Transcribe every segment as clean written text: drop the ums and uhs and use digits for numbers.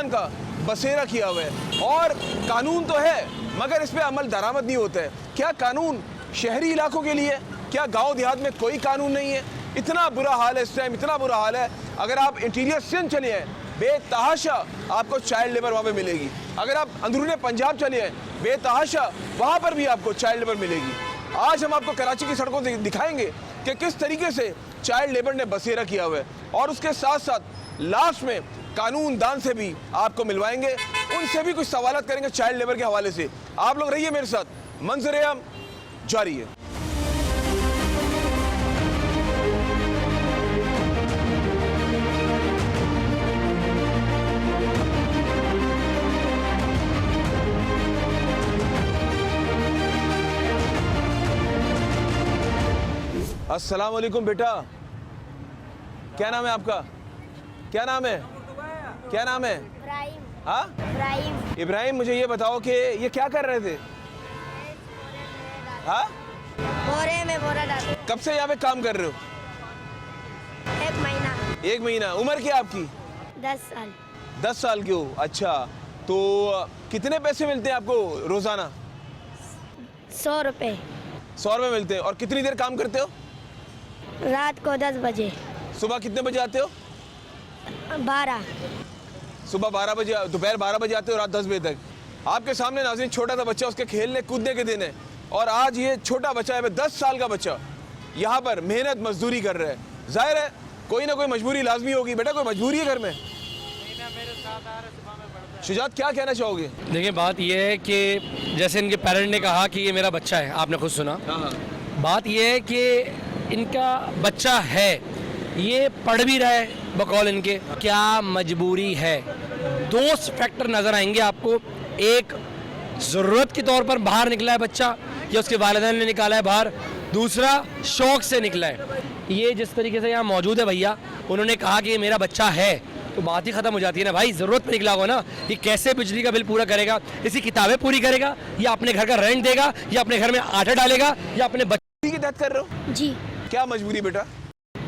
का बसेरा किया हुआ है। और कानून तो है मगर इस पे अमल दरामद नहीं होता है। क्या कानून शहरी इलाकों के लिए, क्या गांव देहात में कोई कानून नहीं है? इतना बुरा हाल है इस टाइम, इतना बुरा हाल है। अगर आप इंटीरियर सिंध चले हैं बेतहाशा आपको चाइल्ड लेबर वहाँ पे मिलेगी। अगर आप अंदरूनी पंजाब चले हैं बेतहाशा वहाँ पर भी आपको चाइल्ड लेबर मिलेगी। आज हम आपको कराची की सड़कों से दिखाएंगे कि किस तरीके से चाइल्ड लेबर ने बसेरा किया हुआ है, और उसके साथ साथ लास्ट में कानून दान से भी आपको मिलवाएंगे, उनसे भी कुछ सवालत करेंगे चाइल्ड लेबर के हवाले से। आप लोग रहिए मेरे साथ, मंजर-ए-आम जारी है। अस्सलाम वालेकुम बेटा, क्या नाम है आपका? क्या नाम है? क्या नाम है? इब्राहिम। हाँ इब्राहिम। इब्राहिम, मुझे ये बताओ कि ये क्या कर रहे थे? हाँ, बोरे में बोरा डाल। कब से यहाँ पे काम कर रहे हो? 1 महीना। 1 महीना। उम्र क्या आपकी? 10 साल। 10 साल की हो। अच्छा, तो कितने पैसे मिलते हैं आपको रोजाना? 100 रुपये। 100 रुपये मिलते हैं। और कितनी देर काम करते हो? रात को 10 बजे। सुबह कितने बजे आते हो? 12। सुबह 12 बजे, दोपहर 12 बजे आते हो, रात 10 बजे तक। आपके सामने नाज़रीन छोटा सा बच्चा, उसके खेलने कूदने के दिन है, और आज ये छोटा बच्चा है 10 साल का बच्चा यहाँ पर मेहनत मजदूरी कर रहा है। जाहिर है कोई ना कोई मजबूरी लाजमी होगी। बेटा कोई मजबूरी है घर में? शुजात, क्या कहना चाहोगे? देखिए, बात यह है कि जैसे इनके पेरेंट ने कहा कि ये मेरा बच्चा है, आपने खुद सुना। बात यह है कि इनका बच्चा है, ये पढ़ भी रहा है बकौल इनके। क्या मजबूरी है? 2 फैक्टर नज़र आएंगे आपको। एक, ज़रूरत के तौर पर बाहर निकला है बच्चा, या उसके वालिदैन ने निकाला है बाहर। दूसरा, शौक़ से निकला है। ये जिस तरीके से यहाँ मौजूद है भैया, उन्होंने कहा कि ये मेरा बच्चा है, तो बात ही ख़त्म हो जाती है ना भाई। ज़रूरत पर निकला होगा ना, ये कैसे बिजली का बिल पूरा करेगा, इसकी किताबें पूरी करेगा, या अपने घर का रेंट देगा, या अपने घर में आटा डालेगा, या अपने बच्चे की तहत कर रहे हो? जी। क्या मजबूरी बेटा?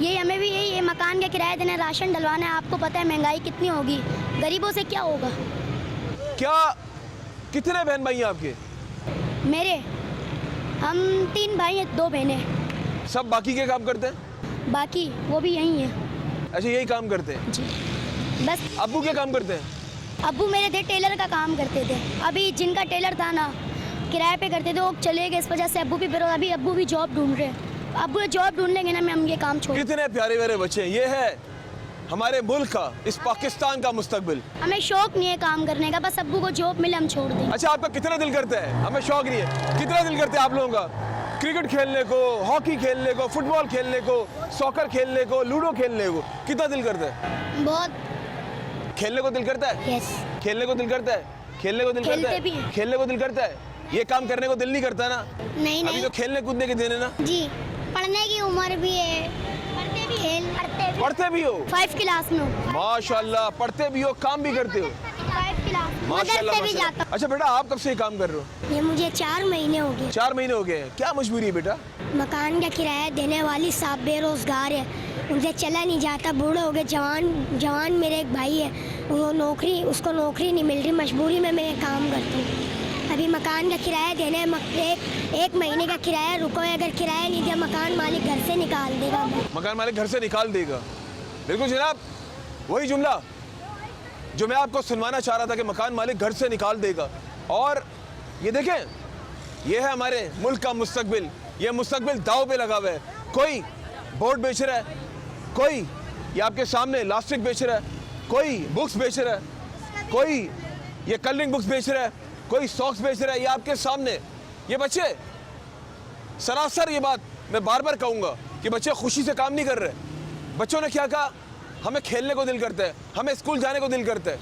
ये हमें भी यही है, मकान का किराया देना, राशन डलवाना है। आपको पता है महंगाई कितनी होगी, गरीबों से क्या होगा। क्या कितने बहन भाई हैं आपके? मेरे हम 3 भाई हैं, 2 बहनें। सब बाकी के काम करते हैं? बाकी वो भी यही हैं। अच्छा, यही काम करते हैं? जी। बस अब्बू क्या काम करते हैं? अब्बू मेरे थे टेलर का काम करते थे। अभी जिनका टेलर था ना, किराए पे करते थे, वो चले गए। इस वजह से अब्बू भी बेरोजगार। अभी अब्बू भी जॉब ढूंढ रहे हैं। अब्बू जॉब ढूंढ लेंगे ना, मैं हम ये काम छोड़। कितने प्यारे प्यारे बच्चे हैं। ये है हमारे मुल्क का, इस पाकिस्तान का मुस्तकबिल। हमें शौक नहीं है काम करने का, बस अब्बू को जॉब मिले हम छोड़ दें। अच्छा, आपका कितना दिल करता है? हमें शौक नहीं है। कितना दिल करता है आप लोगों का क्रिकेट खेलने को, हॉकी खेलने को, फुटबॉल खेलने को, सॉकर खेलने को, लूडो खेलने को? कितना दिल करता है? बहुत। खेलने को दिल करता है? यस। खेलने को दिल करता है? खेलने को दिल करता खेलते भी है? हैं। खेलने को दिल करता है? ये काम करने को दिल नहीं करता ना? नहीं अभी तो खेलने कूदने के दिन है ना? जी, पढ़ने की उम्र भी है, पढ़ते भी हैं। पढ़ते भी हो? 5 क्लास में हूँ। माशाल्लाह, पढ़ते भी हो, काम भी करते हो। 5 क्लास। माशाल्लाह, मदरसे भी माशाल्लाह। जाता अच्छा बेटा, आप कब से ये काम कर रहे हो? हूँ। ये मुझे 4 महीने हो गए। 4 महीने हो गए। क्या मजबूरी है बेटा? मकान का किराया देने वाली साहब बेरोजगार है, उनसे चला नहीं जाता। बूढ़े हो गए। जवान मेरे एक भाई है, वो उसको नौकरी नहीं मिल रही। मजबूरी में मैं ये काम करता हूँ। अभी मकान का किराया देने, एक महीने का किराया रुको, अगर किराया नहीं दिया मकान मालिक घर से निकाल देगा। मकान मालिक घर से निकाल देगा। बिल्कुल जनाब, वही जुमला जो मैं आपको सुनवाना चाह रहा था कि मकान मालिक घर से निकाल देगा। और ये देखें, ये है हमारे मुल्क का मुस्तकबिल। ये मुस्तकबिल दाव पे लगा हुआ है। कोई बोर्ड बेच रहा है, कोई ये आपके सामने लास्टिक बेच रहा है, कोई बुक्स बेच रहा है, कोई ये कलरिंग बुक्स बेच रहा है, कोई सॉक्स बेच रहा है। ये आपके सामने ये बच्चे, सरासर ये बात मैं बार बार कहूँगा कि बच्चे खुशी से काम नहीं कर रहे। बच्चों ने क्या कहा? हमें खेलने को दिल करता है, हमें स्कूल जाने को दिल करता है,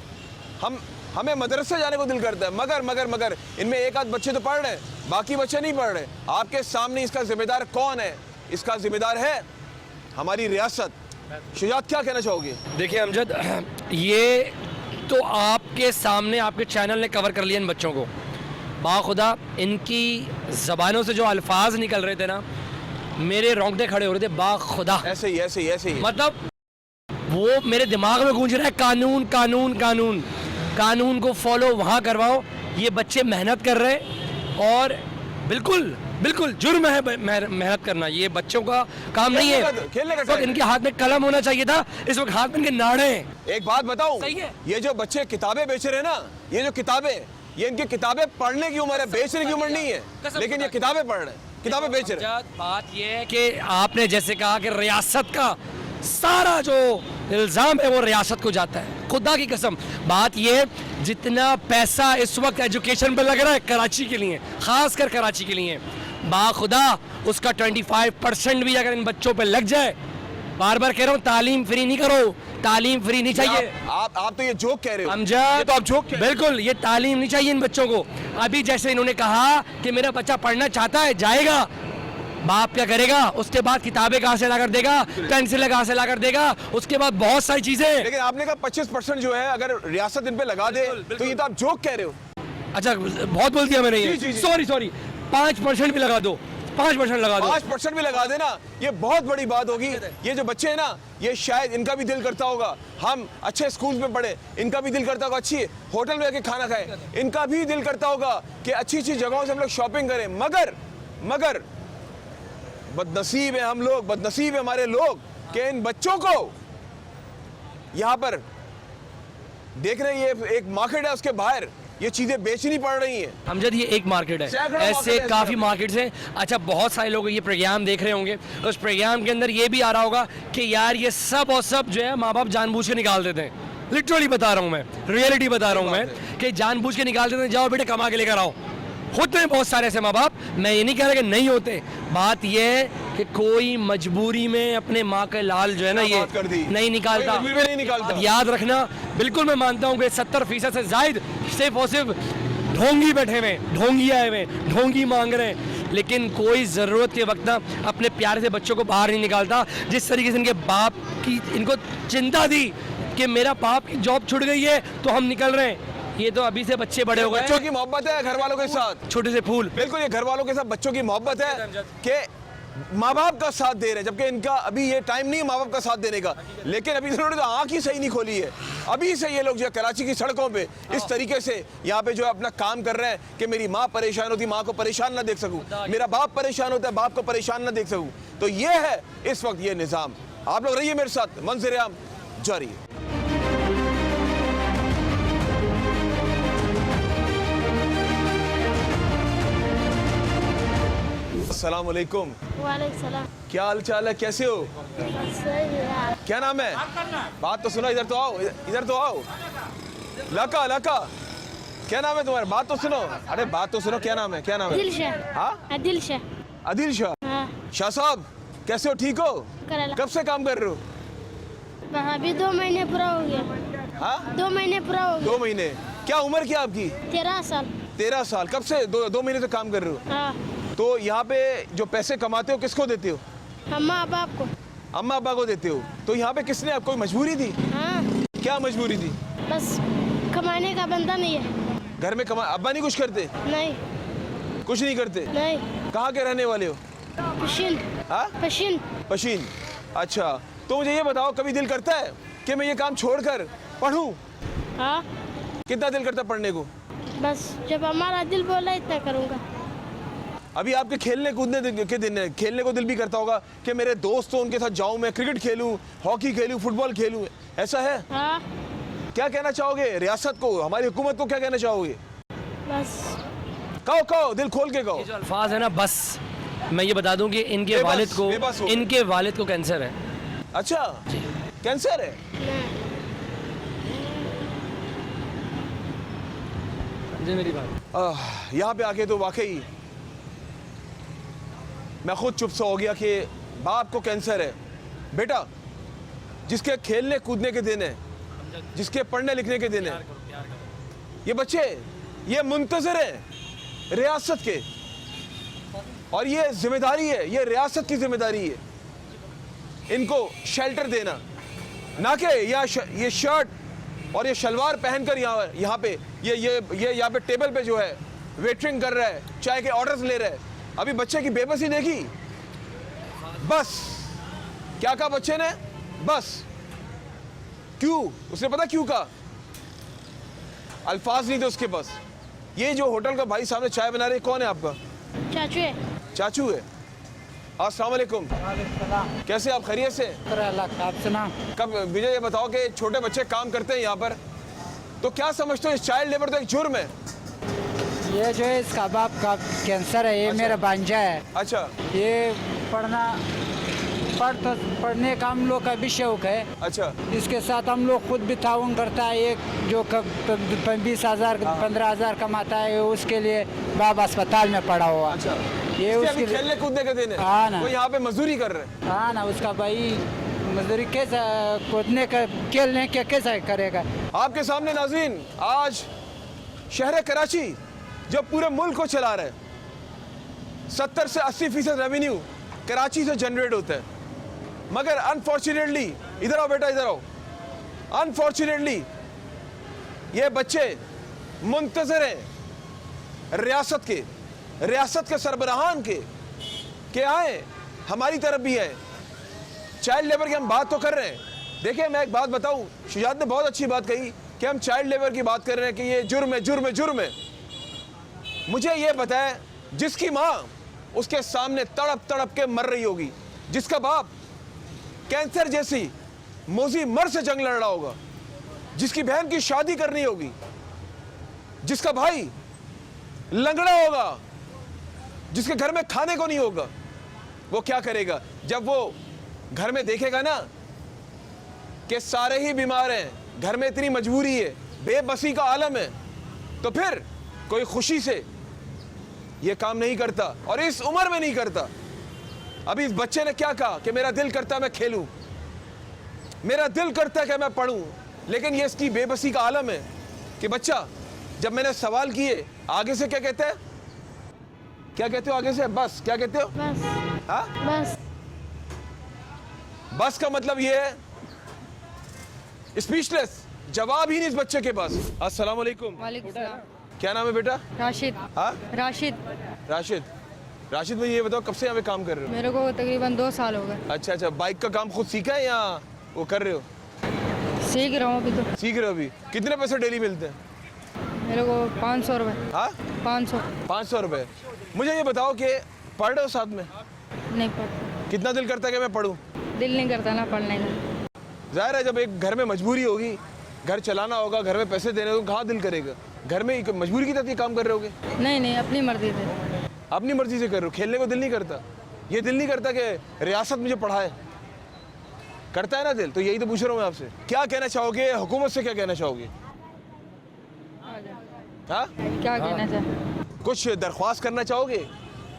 हमें मदरसे जाने को दिल करता है, मगर इनमें एक आध बच्चे तो पढ़ रहे हैं, बाकी बच्चे नहीं पढ़ रहे। आपके सामने इसका जिम्मेदार कौन है? इसका जिम्मेदार है हमारी रियासत। शुजात, क्या कहना चाहोगे? देखिए अमजद, ये तो आपके सामने आपके चैनल ने कवर कर लिया इन बच्चों को। बाखुदा इनकी ज़बानों से जो अल्फाज निकल रहे थे ना, मेरे रोंगटे खड़े हो रहे थे। बाखुदा ऐसे ही मतलब वो मेरे दिमाग में गूंज रहा है, कानून कानून कानून। कानून को फॉलो वहाँ करवाओ। ये बच्चे मेहनत कर रहे हैं और बिल्कुल बिल्कुल जुर्म है मेहनत करना, ये बच्चों का काम नहीं है। खेलने का इस वक्त इनके हाथ में कलम होना चाहिए था, इस वक्त हाथ में इनके नाड़े हैं। एक बात बताऊं, सही है। ये जो बच्चे किताबें बेच रहे हैं ना, ये जो किताबें, ये इनकी किताबें पढ़ने की उम्र है, बेचने की उम्र नहीं है, लेकिन ये किताबें पढ़ रहे हैं, किताबें बेच रहे हैं। बात ये है कि आपने जैसे कहा कि रियासत का सारा जो इल्ज़ाम है वो रियासत को जाता है, खुदा की कसम। बात ये है जितना पैसा इस वक्त एजुकेशन पे लग रहा है कराची के लिए, खासकर कराची के लिए, बाखुदा उसका 25% भी अगर इन बच्चों पे लग जाए, बार बार कह रहा हूँ तालीम फ्री नहीं करो, तालीम फ्री नहीं चाहिए। आप तो ये जोक कह रहे हो, अमजद, ये तो आप जोक कह रहे हो। बिल्कुल ये तालीम नहीं चाहिए इन बच्चों को। अभी जैसे इन्होंने कहा कि मेरा बच्चा पढ़ना चाहता है, जाएगा, बाप क्या करेगा, उसके बाद किताबें कहाँ से लाकर देगा, पेंसिलें कहाँ से लाकर देगा, उसके बाद बहुत सारी चीजें। लेकिन आपने कहा 25% जो है अगर रियासत इन पे लगा दे, तो ये तो आप जोक कह रहे हो। अच्छा बहुत बोल दिया मैंने ये, सॉरी 5% भी लगा दो, 5% लगा दो, 5% भी लगा देना, ये बहुत बड़ी बात होगी। ये जो बच्चे हैं ना, ये शायद इनका भी दिल करता होगा हम अच्छे स्कूल में पढ़े, इनका भी दिल करता होगा अच्छी होटल में आके खाना खाए, इनका भी दिल करता होगा कि अच्छी अच्छी जगहों से हम लोग शॉपिंग करें, मगर बदनसीब है हम लोग, बदनसीब है हमारे लोग कि इन बच्चों को यहाँ पर देख रहे हैं, ये एक मार्केट है, उसके बाहर ये चीजें बेचनी पड़ रही हैं। अमजद ये एक मार्केट है, सैकड़ों ऐसे मार्केट है काफ़ी मार्केट्स हैं। अच्छा बहुत सारे लोग ये प्रोग्राम देख रहे होंगे, उस प्रोग्राम के अंदर ये भी आ रहा होगा कि यार ये सब और सब जो है माँ बाप जानबूझ के निकाल देते हैं। लिटरली बता रहा हूँ मैं, रियलिटी बता रहा हूँ मैं कि जानबूझ के निकाल देते हैं, जाओ बेटे कमा के लेकर आओ। होते हैं बहुत सारे ऐसे माँ बाप, मैं ये नहीं कह रहा कि नहीं होते। बात ये है कि कोई मजबूरी में अपने माँ का लाल जो है ना ये नहीं निकालता, नहीं निकालता। याद रखना, बिल्कुल मैं मानता हूँ कि 70% से जायद सिर्फ और सिर्फ ढोंगी बैठे हुए, ढोंगी आए हुए, ढोंगी मांग रहे हैं, लेकिन कोई ज़रूरत के वक्त ना अपने प्यारे से बच्चों को बाहर नहीं निकालता। जिस तरीके से इनके बाप की इनको चिंता थी कि मेरा बाप की जॉब छूट गई है तो हम निकल रहे हैं, ये तो अभी से बच्चे बड़े हो गए। बच्चों की मोहब्बत है घर वालों के साथ, छोटे से फूल, बिल्कुल ये घर वालों के साथ बच्चों की मोहब्बत है कि माँ बाप का साथ दे रहे हैं, जबकि इनका अभी ये टाइम नहीं है माँ बाप का साथ देने का। लेकिन अभी इन्होंने तो आँख ही सही नहीं खोली है। अभी से ये लोग जो है कराची की सड़कों पे इस तरीके से यहाँ पे जो है अपना काम कर रहे हैं कि मेरी माँ परेशान होती, माँ को परेशान ना देख सकूँ, मेरा बाप परेशान होता है, बाप को परेशान ना देख सकूँ। तो ये है इस वक्त ये निज़ाम। आप लोग रहिए मेरे साथ, मंज़िर आम जारी है। अस्सलाम वालेकुम। वालेकुम सलाम। क्या हाल चाल है, कैसे हो? सही है। क्या नाम है? बात तो सुनो, इधर तो आओ, इधर तो आओ। लका लका, क्या नाम है तुम्हारा? बात तो सुनो, अरे बात तो सुनो, क्या नाम है, क्या नाम है? आदिल शाह। हाँ आदिल शाह। आदिल शाह। हाँ। शाह साहब कैसे हो, ठीक हो? कराला। कब से काम कर रहे हो? अभी 2 महीने पूरा हो गया। हाँ 2 महीने पूरा हो गया। 2 महीने। क्या उम्र क्या आपकी? 13 साल। 13 साल। कब से 2 महीने से काम कर रहे हो? हाँ। तो यहाँ पे जो पैसे कमाते हो किसको देते हो? अम्मा बाप को। अम्मा अब्बा को देते हो। तो यहाँ पे किसने, आप कोई मजबूरी थी? हाँ। क्या मजबूरी थी? बस कमाने का बंदा नहीं है। घर में अब्बा नहीं कुछ करते? नहीं। कुछ नहीं करते? नहीं। कहाँ के रहने वाले हो? पशीन। हाँ पशीन। पशीन। अच्छा, तो मुझे ये बताओ, कभी दिल करता है कि मैं ये काम छोड़कर पढ़ूं? हाँ। कितना दिल करता है पढ़ने को? बस जब हमारा दिल बोला इतना करूँगा। अभी आपके खेलने कूदने के दिन है, खेलने को दिल भी करता होगा कि मेरे दोस्त हो उनके साथ जाऊं, मैं क्रिकेट खेलूं, हॉकी खेलूं, फुटबॉल खेलूं, ऐसा है? हाँ। क्या कहना चाहोगे रियासत को, हमारी हुकूमत को क्या कहना चाहोगे? बस कहो दिल खोल के कहो। ये जो अल्फाज है ना, बस मैं ये बता दूं कि इनके बेबस हो। इनके वालिद को कैंसर है। अच्छा, कैंसर है? जी मेरी बात। यहाँ पे आके तो वाकई मैं खुद चुप सा हो गया कि बाप को कैंसर है। बेटा, जिसके खेलने कूदने के दिन है, जिसके पढ़ने लिखने के दिन है, ये बच्चे ये मुंतजर हैं रियासत के, और ये जिम्मेदारी है, ये रियासत की जिम्मेदारी है इनको शेल्टर देना, ना कि ये शर्ट और ये शलवार पहनकर यहाँ पे ये यहाँ पे टेबल पे जो है वेटरिंग कर रहा है, चाय के ऑर्डर्स ले रहा है। अभी बच्चे की बेबसी देखी, बस क्या कहा बच्चे ने? बस। क्यों? उसने पता क्यों कहा? अल्फाज नहीं थे उसके पास। ये जो होटल का भाई सामने चाय बना रहे, कौन है आपका? चाचू है। चाचू है। अस्सलाम वालेकुम। कैसे आप, खैरियत से? आप सुना। कब मुझे ये बताओ कि छोटे बच्चे काम करते हैं यहाँ पर, तो क्या समझते हो इस चाइल्ड लेबर तो एक जुर्म है? ये जो है इसका बाप का कैंसर है, ये अच्छा। मेरा भांजा है। अच्छा ये पढ़ने का हम लोग का भी शौक है। अच्छा इसके साथ हम लोग खुद भी ताउन करता है। एक जो 20,000 15,000 कमाता है, उसके लिए बाप अस्पताल में पड़ा हुआ। अच्छा, ये इसके उसके अभी लिए खेलने कूदने के दिन है। हाँ ना। वो यहाँ पे मजदूरी कर रहे हैं। हाँ ना, उसका भाई मजदूरी कैसा कूदने का खेलने के कैसा करेगा। आपके सामने नाज़रीन, आज शहर कराची जो पूरे मुल्क को चला रहा है, 70 से 80% रेवेन्यू कराची से जनरेट होता है, मगर अनफॉर्चुनेटली, इधर आओ बेटा, इधर आओ, अनफॉर्चुनेटली ये बच्चे मुंतजर हैं रियासत के सरबराहान के आए, हमारी तरफ भी है। चाइल्ड लेबर की हम बात तो कर रहे हैं। देखिए मैं एक बात बताऊं, शुजात ने बहुत अच्छी बात कही कि हम चाइल्ड लेबर की बात कर रहे हैं कि ये जुर्म है, जुर्म है, जुर्म है। मुझे ये बताएं, जिसकी माँ उसके सामने तड़प तड़प के मर रही होगी, जिसका बाप कैंसर जैसी मोजी मर से जंग लड़ रहा होगा, जिसकी बहन की शादी करनी होगी, जिसका भाई लंगड़ा होगा, जिसके घर में खाने को नहीं होगा, वो क्या करेगा जब वो घर में देखेगा ना कि सारे ही बीमार हैं, घर में इतनी मजबूरी है, बेबसी का आलम है, तो फिर कोई खुशी से ये काम नहीं करता, और इस उम्र में नहीं करता। अभी इस बच्चे ने क्या कहा कि मेरा दिल करता है मैं खेलूं, मेरा दिल करता है कि मैं पढ़ूं, लेकिन ये इसकी बेबसी का आलम है कि बच्चा, जब मैंने सवाल किए आगे से क्या कहते हैं, क्या कहते हो आगे से? बस, क्या कहते हो? बस। हाँ, बस। बस का मतलब ये है स्पीचलेस, जवाब ही नहीं इस बच्चे के पास। अस्सलाम वालेकुम। वालेकुम सलाम। क्या नाम है बेटा? राशिद। हाँ, राशिद। राशिद भाई, ये बताओ कब से यहाँ पे काम कर रहे हो? मेरे को तकरीबन 2 साल हो गए। अच्छा अच्छा, बाइक का काम खुद सीखा है या वो कर रहे हो? सीख रहा हूँ अभी तो। सीख रहे हो अभी? कितने पैसे डेली मिलते हैं? मेरे को 500 रुपये। हाँ, 500 रुपये। मुझे ये बताओ कि पढ़ रहे हो साथ में? नहीं पढ़ता, कितना दिल करता है कि मैं पढ़ूँ? दिल नहीं करता ना पढ़ने का। जाहिर है, जब एक घर में मजबूरी होगी, घर चलाना होगा, घर में पैसे देने होंगे, कहाँ दिल करेगा? घर में एक मजबूरी की तरह काम कर रहे होगे? नहीं, अपनी मर्जी से। अपनी मर्जी से कर रहे हो, खेलने को दिल नहीं करता? ये दिल नहीं करता कि रियासत मुझे पढ़ाए? करता है ना दिल, तो यही तो पूछ रहा हूँ मैं आपसे। क्या कहना चाहोगे हुकूमत से, क्या कहना चाहोगे? हाँ, क्या कहना चाहे? कुछ दरख्वास्त करना चाहोगे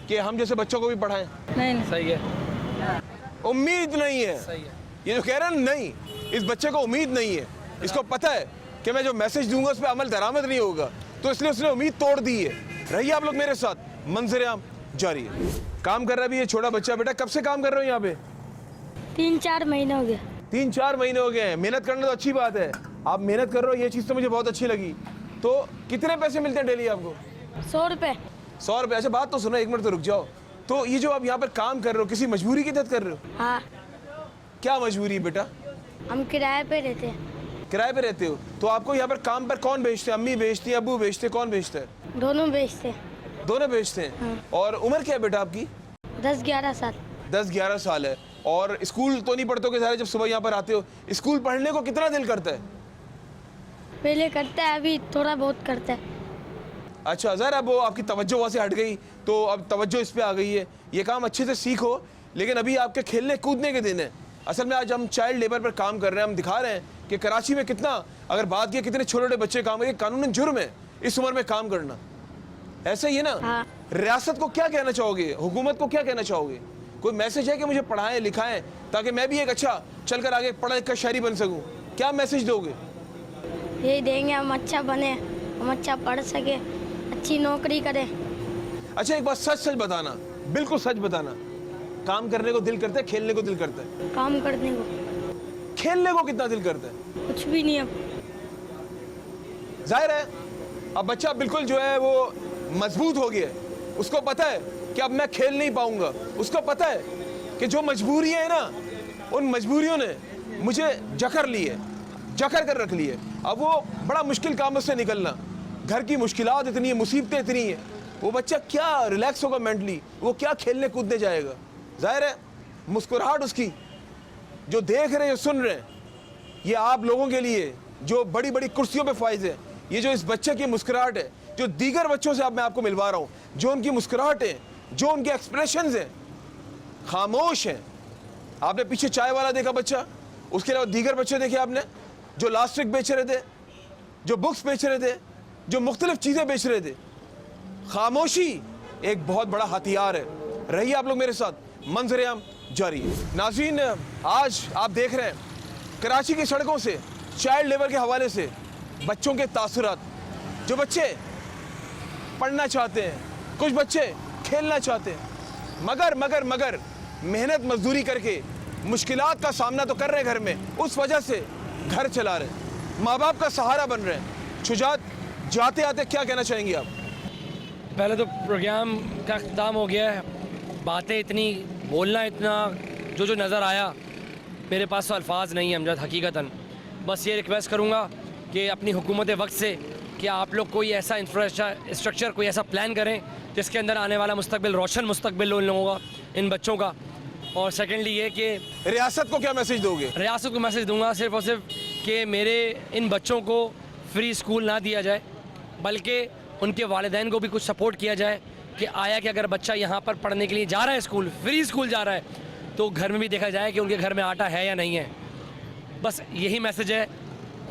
कि हम जैसे बच्चों को भी पढ़ाएं? नहीं। सही है, उम्मीद नहीं है। सही है। ये जो कह रहे हैं नहीं, इस बच्चे को उम्मीद नहीं है। इसको पता है कि मैं जो मैसेज दूंगा उस पर अमल दरामद नहीं होगा, तो इसलिए उसने उम्मीद तोड़ दी है। रहिए आप लोग मेरे साथ, मंजर आम जारी है। काम कर रहा है अभी ये छोटा बच्चा। बेटा कब से काम कर रहे हो यहाँ पे? 3-4 महीने हो गए। 3-4 महीने हो गए हैं। मेहनत करना तो अच्छी बात है, आप मेहनत कर रहे हो, ये चीज़ तो मुझे बहुत अच्छी लगी। तो कितने पैसे मिलते हैं डेली आपको? 100 रुपये। 100 रुपये। अच्छा बात तो सुनो, एक मिनट तो रुक जाओ। तो ये जो आप यहाँ पर काम कर रहे हो, किसी मजबूरी के तहत कर रहे हो? हाँ, क्या मजबूरी है बेटा? हम किराए पे रहते हैं। किराए पे रहते हो, तो आपको यहाँ पर काम पर कौन भेजते हैं? अम्मी भेजती है, अब्बू भेजते हैं, कौन भेजता है? दोनों बेचते हैं। दोनों भेजते हैं। हाँ। और उम्र क्या है बेटा आपकी? 10-11 साल। 10-11 साल है। और स्कूल तो नहीं पढ़ते हो कि सारे, जब सुबह यहाँ पर आते हो? स्कूल पढ़ने को कितना दिल करता है? पहले करता है, अभी थोड़ा बहुत करता है। अच्छा ज़रा, अब वो आपकी तवज्जो वहाँ से हट गई, तो अब तवज्जो इस पे आ गई है। ये काम अच्छे से सीखो, लेकिन अभी आपके खेलने कूदने के दिन है। असल में आज हम चाइल्ड लेबर पर काम कर रहे हैं। हम दिखा रहे हैं कि कराची में कितना, अगर बात की कितने छोटे छोटे बच्चे काम करें, कानूनन जुर्म है इस उम्र में काम करना। ऐसा ही है ना? हाँ। रियासत को क्या कहना चाहोगे, हुकूमत को क्या कहना चाहोगे? कोई मैसेज है कि मुझे पढ़ाएं लिखाएं ताकि मैं भी एक अच्छा चलकर आगे पढ़ा लिखा शहरी बन सकूं? क्या मैसेज दोगे? यही देंगे, हम अच्छा बने, हम अच्छा पढ़ सके, अच्छी नौकरी करें। अच्छा एक बात सच सच बताना, बिल्कुल सच बताना, काम करने को दिल करता है, खेलने को दिल करता है? काम करने को। खेलने को कितना दिल करता है? कुछ भी नहीं। अब जाहिर है अब बच्चा बिल्कुल जो है वो मजबूत हो गया है। उसको पता है कि अब मैं खेल नहीं पाऊंगा। उसको पता है कि जो मजबूरियां है ना, उन मजबूरियों ने मुझे जकड़ ली है, जकड़ कर रख ली है। अब वो बड़ा मुश्किल काम से निकलना, घर की मुश्किलात इतनी है, मुसीबतें इतनी है, वो बच्चा क्या रिलैक्स होगा मेंटली, वो क्या खेलने कूदने जाएगा। जाहिर है मुस्कुराहट उसकी जो देख रहे हैं, जो सुन रहे हैं, ये आप लोगों के लिए जो बड़ी बड़ी कुर्सियों पे फाइज है, ये जो इस बच्चे की मुस्कुराहट है, जो दीगर बच्चों से अब मैं आपको मिलवा रहा हूँ, जो उनकी मुस्कुराहट है, जो उनके एक्सप्रेशंस हैं, खामोश हैं। आपने पीछे चाय वाला देखा बच्चा, उसके अलावा दीगर बच्चे देखे आपने जो लास्टिक बेच रहे थे, जो बुक्स बेच रहे थे, जो मुख्तलिफ चीज़ें बेच रहे थे। खामोशी एक बहुत बड़ा हथियार है। रहिए आप लोग मेरे साथ, मंजर-ए-आम जारी है। नाज़रीन, आज आप देख रहे हैं कराची की सड़कों से चाइल्ड लेबर के हवाले से बच्चों के तासुरात। जो बच्चे पढ़ना चाहते हैं, कुछ बच्चे खेलना चाहते हैं, मगर मेहनत मजदूरी करके मुश्किलात का सामना तो कर रहे हैं घर में, उस वजह से घर चला रहे हैं, माँ बाप का सहारा बन रहे हैं। शुजात, जाते आते क्या कहना चाहेंगे आप? पहले तो प्रोग्राम का अख्ताम हो गया है, बातें इतनी, बोलना इतना, जो नज़र आया, मेरे पास तो अल्फाज नहीं है अमजद। हकीकतन बस ये रिक्वेस्ट करूँगा कि अपनी हुकूमत वक्त से कि आप लोग कोई ऐसा इंफ्रास्ट्रक्चर, कोई ऐसा प्लान करें जिसके अंदर आने वाला मुस्तकबिल, रोशन मुस्तकबिल उन लोगों का, इन बच्चों का। और सेकेंडली ये कि रियासत को क्या मैसेज दोगे? रियासत को मैसेज दूंगा सिर्फ़ और सिर्फ कि मेरे इन बच्चों को फ्री स्कूल ना दिया जाए, बल्कि उनके वालिदैन को भी कुछ सपोर्ट किया जाए कि आया कि अगर बच्चा यहाँ पर पढ़ने के लिए जा रहा है, स्कूल फ्री स्कूल जा रहा है, तो घर में भी देखा जाए कि उनके घर में आटा है या नहीं है। बस यही मैसेज है,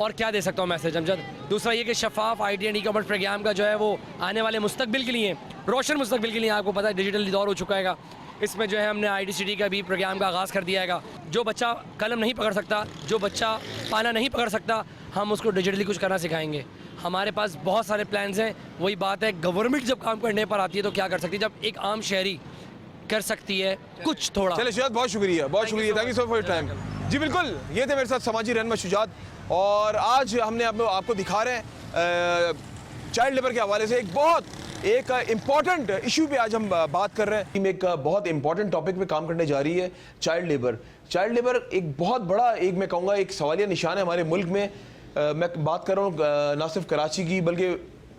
और क्या दे सकता हूँ मैसेज अमजद। दूसरा ये कि शफाफ IT एंड ई-कॉमर्स प्रोग्राम का जो है वो आने वाले मुस्तकबिल के लिए, रोशन मुस्तकबिल के लिए, आपको पता है डिजिटल दौर हो चुका है, इसमें जो है हमने IDCT का भी प्रोग्राम का आगाज़ कर दिया है। जो बच्चा कलम नहीं पकड़ सकता, जो बच्चा पाना नहीं पकड़ सकता, हम उसको डिजिटली कुछ करना सिखाएंगे। हमारे पास बहुत सारे प्लान्स हैं। वही बात है, गवर्नमेंट जब काम करने पर आती है तो क्या कर सकती है, जब एक आम शहरी कर सकती है कुछ थोड़ा। चलिए शुजात, बहुत शुक्रिया, बहुत शुक्रिया, thank you so for your time. जी बिल्कुल, ये थे मेरे साथ समाजी रहनुमा शुजात, और आज हमने आपको दिखा रहे हैं चाइल्ड लेबर के हवाले से एक इम्पॉर्टेंट इशू पे आज हम बात कर रहे हैं। एक बहुत इंपॉर्टेंट टॉपिक पे काम करने जा रही है चाइल्ड लेबर। चाइल्ड लेबर एक बहुत बड़ा, एक मैं कहूँगा एक सवालिया निशान है हमारे मुल्क में। मैं बात कर रहा हूँ ना सिर्फ कराची की, बल्कि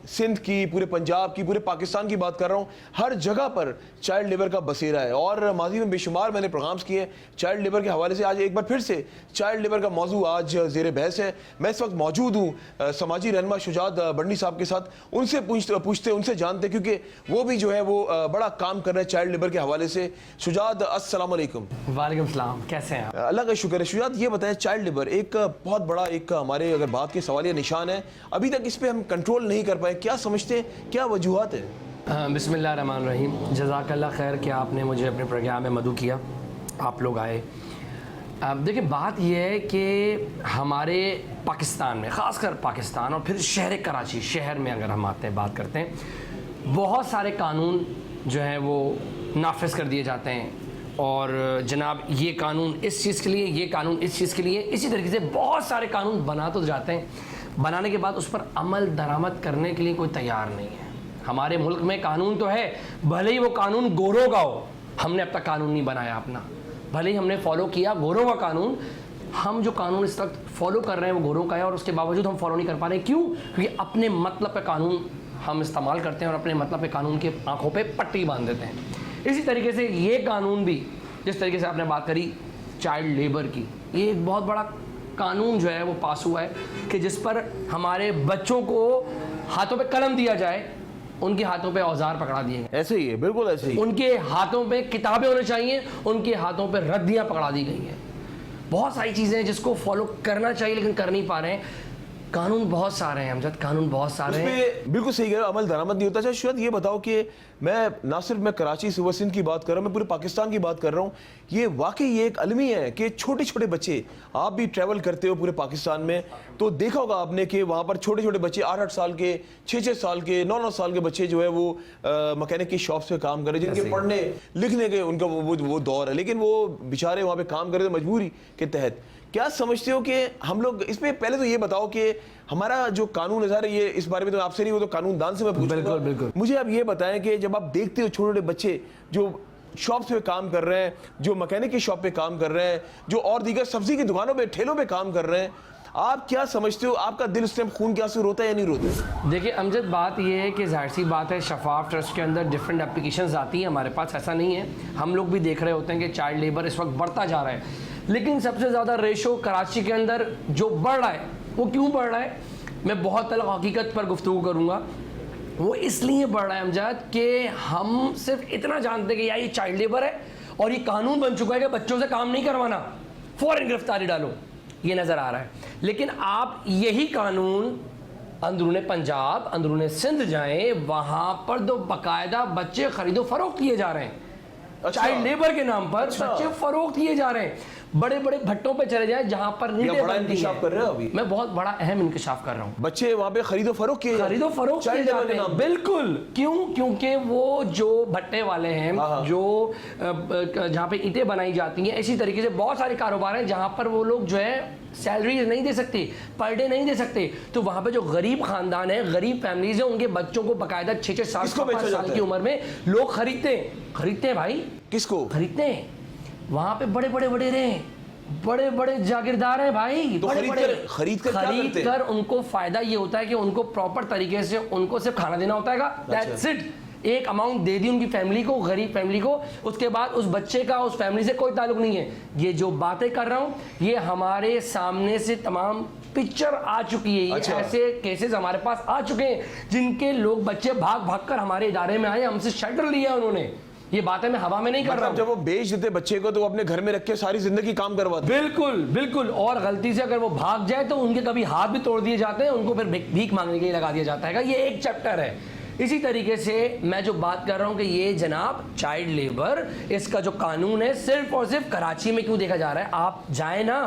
सिंध की, पूरे पंजाब की, पूरे पाकिस्तान की बात कर रहा हूँ। हर जगह पर चाइल्ड लेबर का बसेरा है, और माजी में बेशुमार मैंने प्रोग्राम्स किए चाइल्ड लेबर के हवाले से। आज एक बार फिर से चाइल्ड लेबर का मौजू आज ज़ेर बहस है। मैं इस वक्त मौजूद हूँ समाजी रहनुमा शुजात बंडी साहब के साथ। उनसे पूछते उनसे जानते, क्योंकि वो भी जो है वो बड़ा काम कर रहे हैं चाइल्ड लेबर के हवाले से। शुजात, अस्सलाम वालेकुम। वालेकुम सलाम, कैसे हैं आप? अल्लाह का शुक्र है। शुजात, ये बताएं, चाइल्ड लेबर एक बहुत बड़ा, एक हमारे अगर बात के सवालिया निशान है, अभी तक इस पर हम कंट्रोल नहीं कर पाए, क्या समझते हैं, क्या वजूहात है? बिस्मिल्लाहिर्रहमानिर्रहीम। जज़ाकल्लाह खैर कि आपने मुझे अपने प्रोग्राम में मदऊ किया, आप लोग आए। देखिए, बात यह है कि हमारे पाकिस्तान में, ख़ासकर पाकिस्तान और फिर शहर कराची, शहर में अगर हम आते हैं, बात करते हैं, बहुत सारे कानून जो हैं वो नाफिज कर दिए जाते हैं। और जनाब, ये कानून इस चीज़ के लिए, ये कानून इस चीज़ के लिए, इसी तरीके से बहुत सारे कानून बना तो जाते हैं, बनाने के बाद उस पर अमल दरामद करने के लिए कोई तैयार नहीं है। हमारे मुल्क में कानून तो है, भले ही वो कानून गोरों का हो, हमने अब तक कानून नहीं बनाया अपना, भले ही हमने फॉलो किया गोरों का कानून, हम जो कानून इस वक्त फॉलो कर रहे हैं वो गोरों का है, और उसके बावजूद हम फॉलो नहीं कर पा रहे। क्यों? क्योंकि अपने मतलब पे कानून हम इस्तेमाल करते हैं और अपने मतलब पे कानून के आंखों पे पट्टी बांध देते हैं। इसी तरीके से ये कानून भी, जिस तरीके से आपने बात करी चाइल्ड लेबर की, ये एक बहुत बड़ा कानून जो है वो पास हुआ है कि जिस पर हमारे बच्चों को हाथों पे कलम दिया जाए, उनके हाथों पे औजार पकड़ा दिए गए। ऐसे ही है, बिल्कुल ऐसे ही। उनके हाथों पे किताबें होनी चाहिए, उनके हाथों पे रद्दियां पकड़ा दी गई हैं। बहुत सारी चीज़ें हैं जिसको फॉलो करना चाहिए लेकिन कर नहीं पा रहे हैं। कानून बहुत सारे हैं अमजद, कानून बहुत सारे हैं। बिल्कुल सही कह रहे हो, अमल दरामद नहीं होता। शायद ये बताओ कि मैं ना सिर्फ मैं कराची सुबह सिंध की बात कर रहा हूँ, मैं पूरे पाकिस्तान की बात कर रहा हूँ। ये वाकई ये एक अलमी है कि छोटे छोटे बच्चे, आप भी ट्रैवल करते हो पूरे पाकिस्तान में, तो देखा होगा आपने कि वहाँ पर छोटे छोटे बच्चे 8-8 साल के, 6-6 साल के, 9-9 साल के बच्चे जो है वो मैकेनिक की शॉप्स पे काम कर रहे हैं, जिनके पढ़ने लिखने के उनका वो दौर है, लेकिन वो बेचारे वहाँ पे काम कर रहे थे मजबूरी के तहत। क्या समझते हो कि हम लोग इसमें, पहले तो ये बताओ कि हमारा जो कानून है, सारे ये इस बारे में तो आपसे नहीं, वो तो कानून दान से मैं पूछूंगा। बिल्कुल बिल्कुल। मुझे अब ये बताएं कि जब आप देखते हो छोटे छोटे बच्चे जो शॉप्स पे काम कर रहे हैं, जो मैकेनिक की शॉप पे काम कर रहे हैं, जो और दीगर सब्जी की दुकानों पे, ठेलों पे काम कर रहे हैं, आप क्या समझते हो, आपका दिल उस टाइम खून के आंसू रोता है या नहीं रोता? देखिए अमजद, बात ये है कि जाहिर सी बात है, शफाफ ट्रस्ट के अंदर डिफरेंट एप्लीकेशंस आती हैं हमारे पास, ऐसा नहीं है। हम लोग भी देख रहे होते हैं कि चाइल्ड लेबर इस वक्त बढ़ता जा रहा है, लेकिन सबसे ज़्यादा रेशो कराची के अंदर जो बढ़ रहा है वो क्यों बढ़ रहा है, मैं बहुत तलख हकीकत पर गुफ्तगू करूँगा। वो इसलिए बढ़ रहा है अमजद कि हम सिर्फ इतना जानते हैं कि यार ये चाइल्ड लेबर है और ये कानून बन चुका है कि बच्चों से काम नहीं करवाना, फ़ौरन गिरफ्तारी डालो, ये नज़र आ रहा है। लेकिन आप यही कानून अंदरूने पंजाब, अंदरूने सिंध जाएं, वहाँ पर तो बाकायदा बच्चे खरीदो फरोख्त किए जा रहे हैं। अच्छा। चाइल्ड लेबर के नाम पर अच्छा। बच्चे फरोख्त किए जा रहे हैं। बड़े बड़े भट्टों पे चले जाएं जहाँ पर नींदें बड़ा बनती इंकशाफ हैं। कर रहे हो अभी? मैं बहुत बड़ा अहम इंकशाफ कर रहा हूँ। बच्चे वहाँ पे खरीदो फरोख्त किए, खरीदो फरोख्त किए चाइल्ड लेबर जाते के नाम हैं, पे। बिल्कुल। क्यों? क्योंकि वो जो भट्टे वाले हैं, हाँ। जो जहाँ पे ईंटें बनाई जाती हैं, इसी तरीके से बहुत सारे कारोबार हैं जहाँ पर वो लोग जो है सैलरी नहीं दे सकते, पर डे नहीं दे सकते। तो वहाँ पे जो गरीब खानदान है, गरीब फैमिलीज है, उनके बच्चों को बाकायदा 6-6 साल किसको बेचा 5 जाता साल है? की उम्र में लोग खरीदते हैं भाई। किसको खरीदते हैं? वहाँ पे बड़े बड़े वडेरे हैं, बड़े बड़े जागीरदार हैं भाई। तो खरीद कर क्या करते हैं? उनको फायदा ये होता है कि उनको प्रॉपर तरीके से उनको सिर्फ खाना देना होता है, दैट्स इट। एक अमाउंट दे दी उनकी फैमिली को, गरीब फैमिली को, उसके बाद उस बच्चे का उस फैमिली से कोई ताल्लुक नहीं है। ये जो बातें कर रहा हूँ ये हमारे सामने से तमाम पिक्चर आ चुकी है। अच्छा। ऐसे केसेस हमारे पास आ चुके हैं जिनके लोग बच्चे भाग भाग कर हमारे इदारे में आए, हमसे शेल्टर लिया उन्होंने। ये बातें मैं हवा में नहीं कर रहा हूँ। जब वो बेच देते बच्चे को तो वो अपने घर में रख के सारी जिंदगी काम करवाते। बिल्कुल बिल्कुल। और गलती से अगर वो भाग जाए तो उनके कभी हाथ भी तोड़ दिए जाते हैं, उनको फिर भीख मांगने के लिए लगा दिया जाता है। ये एक चैप्टर है। इसी तरीके से मैं जो बात कर रहा हूं कि ये जनाब चाइल्ड लेबर, इसका जो कानून है सिर्फ और सिर्फ कराची में क्यों देखा जा रहा है। आप जाए ना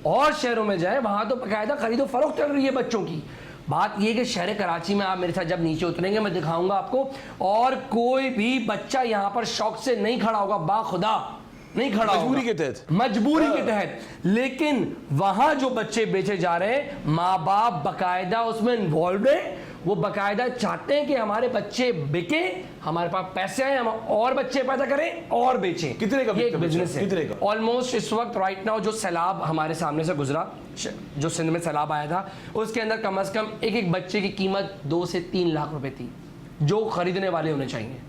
और शहरों में जाए, वहां तो बाकायदा खरीदो फरोख्त चल रही है बच्चों की। बात यह कि शहर कराची में आप मेरे साथ जब नीचे उतरेंगे मैं दिखाऊंगा आपको, और कोई भी बच्चा यहां पर शौक से नहीं खड़ा होगा, बाखुदा नहीं खड़ा होगा, मजबूरी के तहत, मजबूरी के तहत। लेकिन वहां जो बच्चे बेचे जा रहे हैं, माँ बाप बाकायदा उसमें इन्वॉल्व है, वो बाकायदा चाहते हैं कि हमारे बच्चे बिके, हमारे पास पैसे आए, हम और बच्चे पैदा करें और बेचें। कितने का ये एक बिजनेस है। कितने का? ऑलमोस्ट इस वक्त राइट नाउ जो सैलाब हमारे सामने से गुजरा, जो सिंध में सैलाब आया था, उसके अंदर कम से कम एक बच्चे की कीमत 2 से 3 लाख रुपए थी, जो खरीदने वाले होने चाहिए।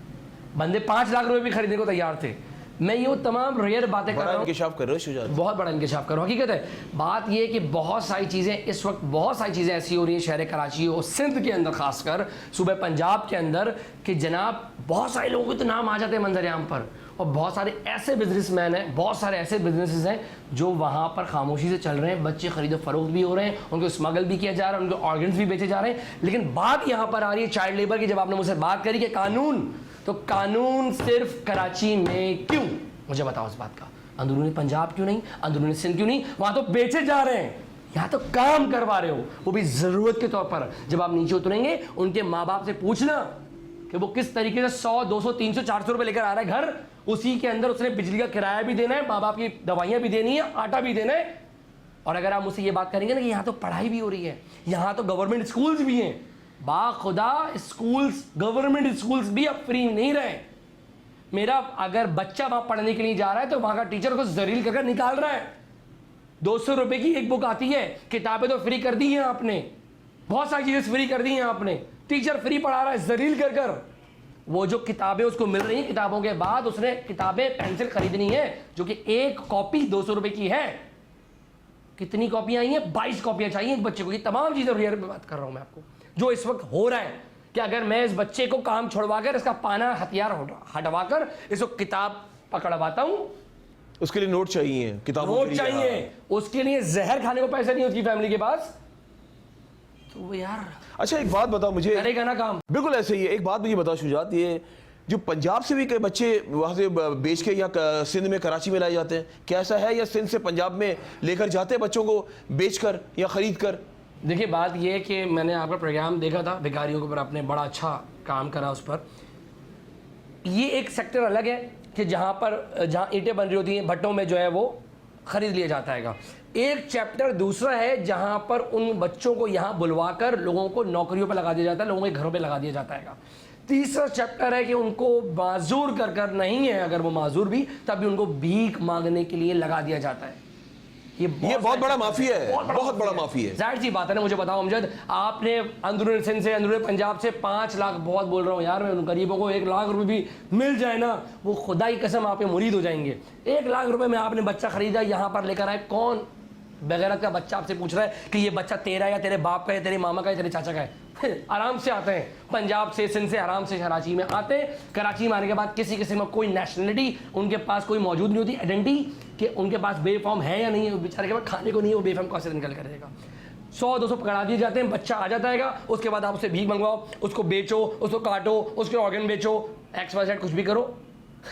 बंदे 5 लाख रुपए भी खरीदने को तैयार थे। मैं ये तमाम रेयर बातें कर रहा हूँ, इंकशाफ कर रहे हो शुजात, बहुत बड़ा इंकशाफ कर रहा हूँ। हकीकत है बात ये कि बहुत सारी चीज़ें इस वक्त, बहुत सारी चीज़ें ऐसी हो रही हैं शहर कराची और सिंध के अंदर, खासकर सूबे पंजाब के अंदर, कि जनाब बहुत सारे लोगों के तो नाम आ जाते हैं मंजर आम पर, और बहुत सारे ऐसे बिजनेसमैन हैं, बहुत सारे ऐसे बिजनेसेस हैं जो वहाँ पर खामोशी से चल रहे हैं। बच्चे खरीदो फरोख्त भी हो रहे हैं, उनको स्मगल भी किया जा रहा है, उनके ऑर्गन्स भी बेचे जा रहे हैं। लेकिन बात यहाँ पर आ रही है चाइल्ड लेबर की। जब आपने मुझसे बात करी कि कानून, तो कानून सिर्फ कराची में क्यों, मुझे बताओ इस बात का। अंदरूनी पंजाब क्यों नहीं, अंदरूनी सिंध क्यों नहीं? वहाँ तो बेचे जा रहे हैं, यहाँ तो काम करवा रहे हो, वो भी ज़रूरत के तौर पर। जब आप नीचे उतरेंगे उनके माँ बाप से पूछना कि वो किस तरीके से 100, 200, 300, 400 रुपये लेकर आ रहा है घर, उसी के अंदर उसने बिजली का किराया भी देना है, माँ बाप की दवाइयाँ भी देनी है, आटा भी देना है। और अगर आप मुझसे ये बात करेंगे ना कि यहाँ तो पढ़ाई भी हो रही है, यहाँ तो गवर्नमेंट स्कूल्स भी हैं, बाखुदा स्कूल्स, गवर्नमेंट स्कूल्स भी अब फ्री नहीं रहे। मेरा अगर बच्चा वहां पढ़ने के लिए जा रहा है तो वहां का टीचर को जलील करके निकाल रहा है। 200 रुपए की एक बुक आती है, किताबें तो फ्री कर दी हैं आपने, बहुत सारी चीजें फ्री कर दी हैं आपने, टीचर फ्री पढ़ा रहा है जलील कर कर। वो जो किताबें उसको मिल रही हैं, किताबों के बाद उसने किताबें पेंसिल खरीदनी है, जो कि एक कॉपी 200 रुपए की है। कितनी कॉपियां आई हैं? 22 कॉपियां चाहिए एक बच्चे को। ये तमाम चीजें रियल में बात कर रहा हूं मैं आपको, जो इस वक्त हो रहा है कि अगर मैं इस बच्चे को काम छोड़वाकर, इसका पाना हथियार हटवाकर इसको किताब पकड़वाता हूं, उसके लिए नोट चाहिए, किताबों नोट चाहिए, उसके लिए जहर खाने को पैसे नहीं उसकी फैमिली के पास, तो वो यार अच्छा एक बात बताओ मुझे, करेगा ना काम। बिल्कुल ऐसे ही है। एक बात मुझे बताओ शुजात, ये जो पंजाब से भी कई बच्चे वहाँ से बेच के या सिंध में, कराची में लाए जाते हैं, क्या ऐसा है, या सिंध से पंजाब में लेकर जाते हैं बच्चों को बेचकर या खरीद कर? देखिए बात यह है कि मैंने आपका प्रोग्राम देखा था भिखारियों के ऊपर, आपने बड़ा अच्छा काम करा उस पर। ये एक सेक्टर अलग है कि जहाँ ईंटें बन रही होती हैं भट्टों में, जो है वो खरीद लिया जाता है। एक चैप्टर दूसरा है जहाँ पर उन बच्चों को यहाँ बुलवाकर लोगों को नौकरियों पर लगा दिया जाता है, लोगों के घरों पर लगा दिया जाता है। तीसरा चैप्टर है कि उनको माजूर कर नहीं है, अगर वो माजूर भी, तब भी उनको भीख मांगने के लिए लगा दिया जाता है। ये बहुत बड़ा माफिया है, बहुत बड़ा माफिया है। जाहिर सी बात है ना, मुझे बताओ अमजद, आपने अंदरून सिंध से, अंदरून पंजाब से 5 लाख, बहुत बोल रहा हूँ यार मैं, उन गरीबों को 1 लाख रुपए भी मिल जाए ना, वो खुदा की कसम आपके मुरीद हो जाएंगे। 1 लाख रुपए में आपने बच्चा खरीदा, यहाँ पर लेकर आए, कौन बगैरत का बच्चा आपसे पूछ रहा है कि ये बच्चा तेरा या तेरे बाप का या तेरे मामा का या तेरे चाचा का है? आराम से आते हैं पंजाब से, सिंध से, आराम से कराची में आते हैं। कराची में आने के बाद किसी किसी में कोई नेशनलिटी उनके पास कोई मौजूद नहीं होती, आइडेंटिटी कि उनके पास बेफॉर्म है या नहीं है, बेचारे के पास खाने को नहीं है, वो बेफॉर्म कहाँ से निकल करेगा। 100-200 पकड़ा दिए जाते हैं, बच्चा आ जाता है, उसके बाद आप उसे भीख मंगवाओ, उसको बेचो, उसको काटो, उसके ऑर्गन बेचो, XYZ कुछ भी करो।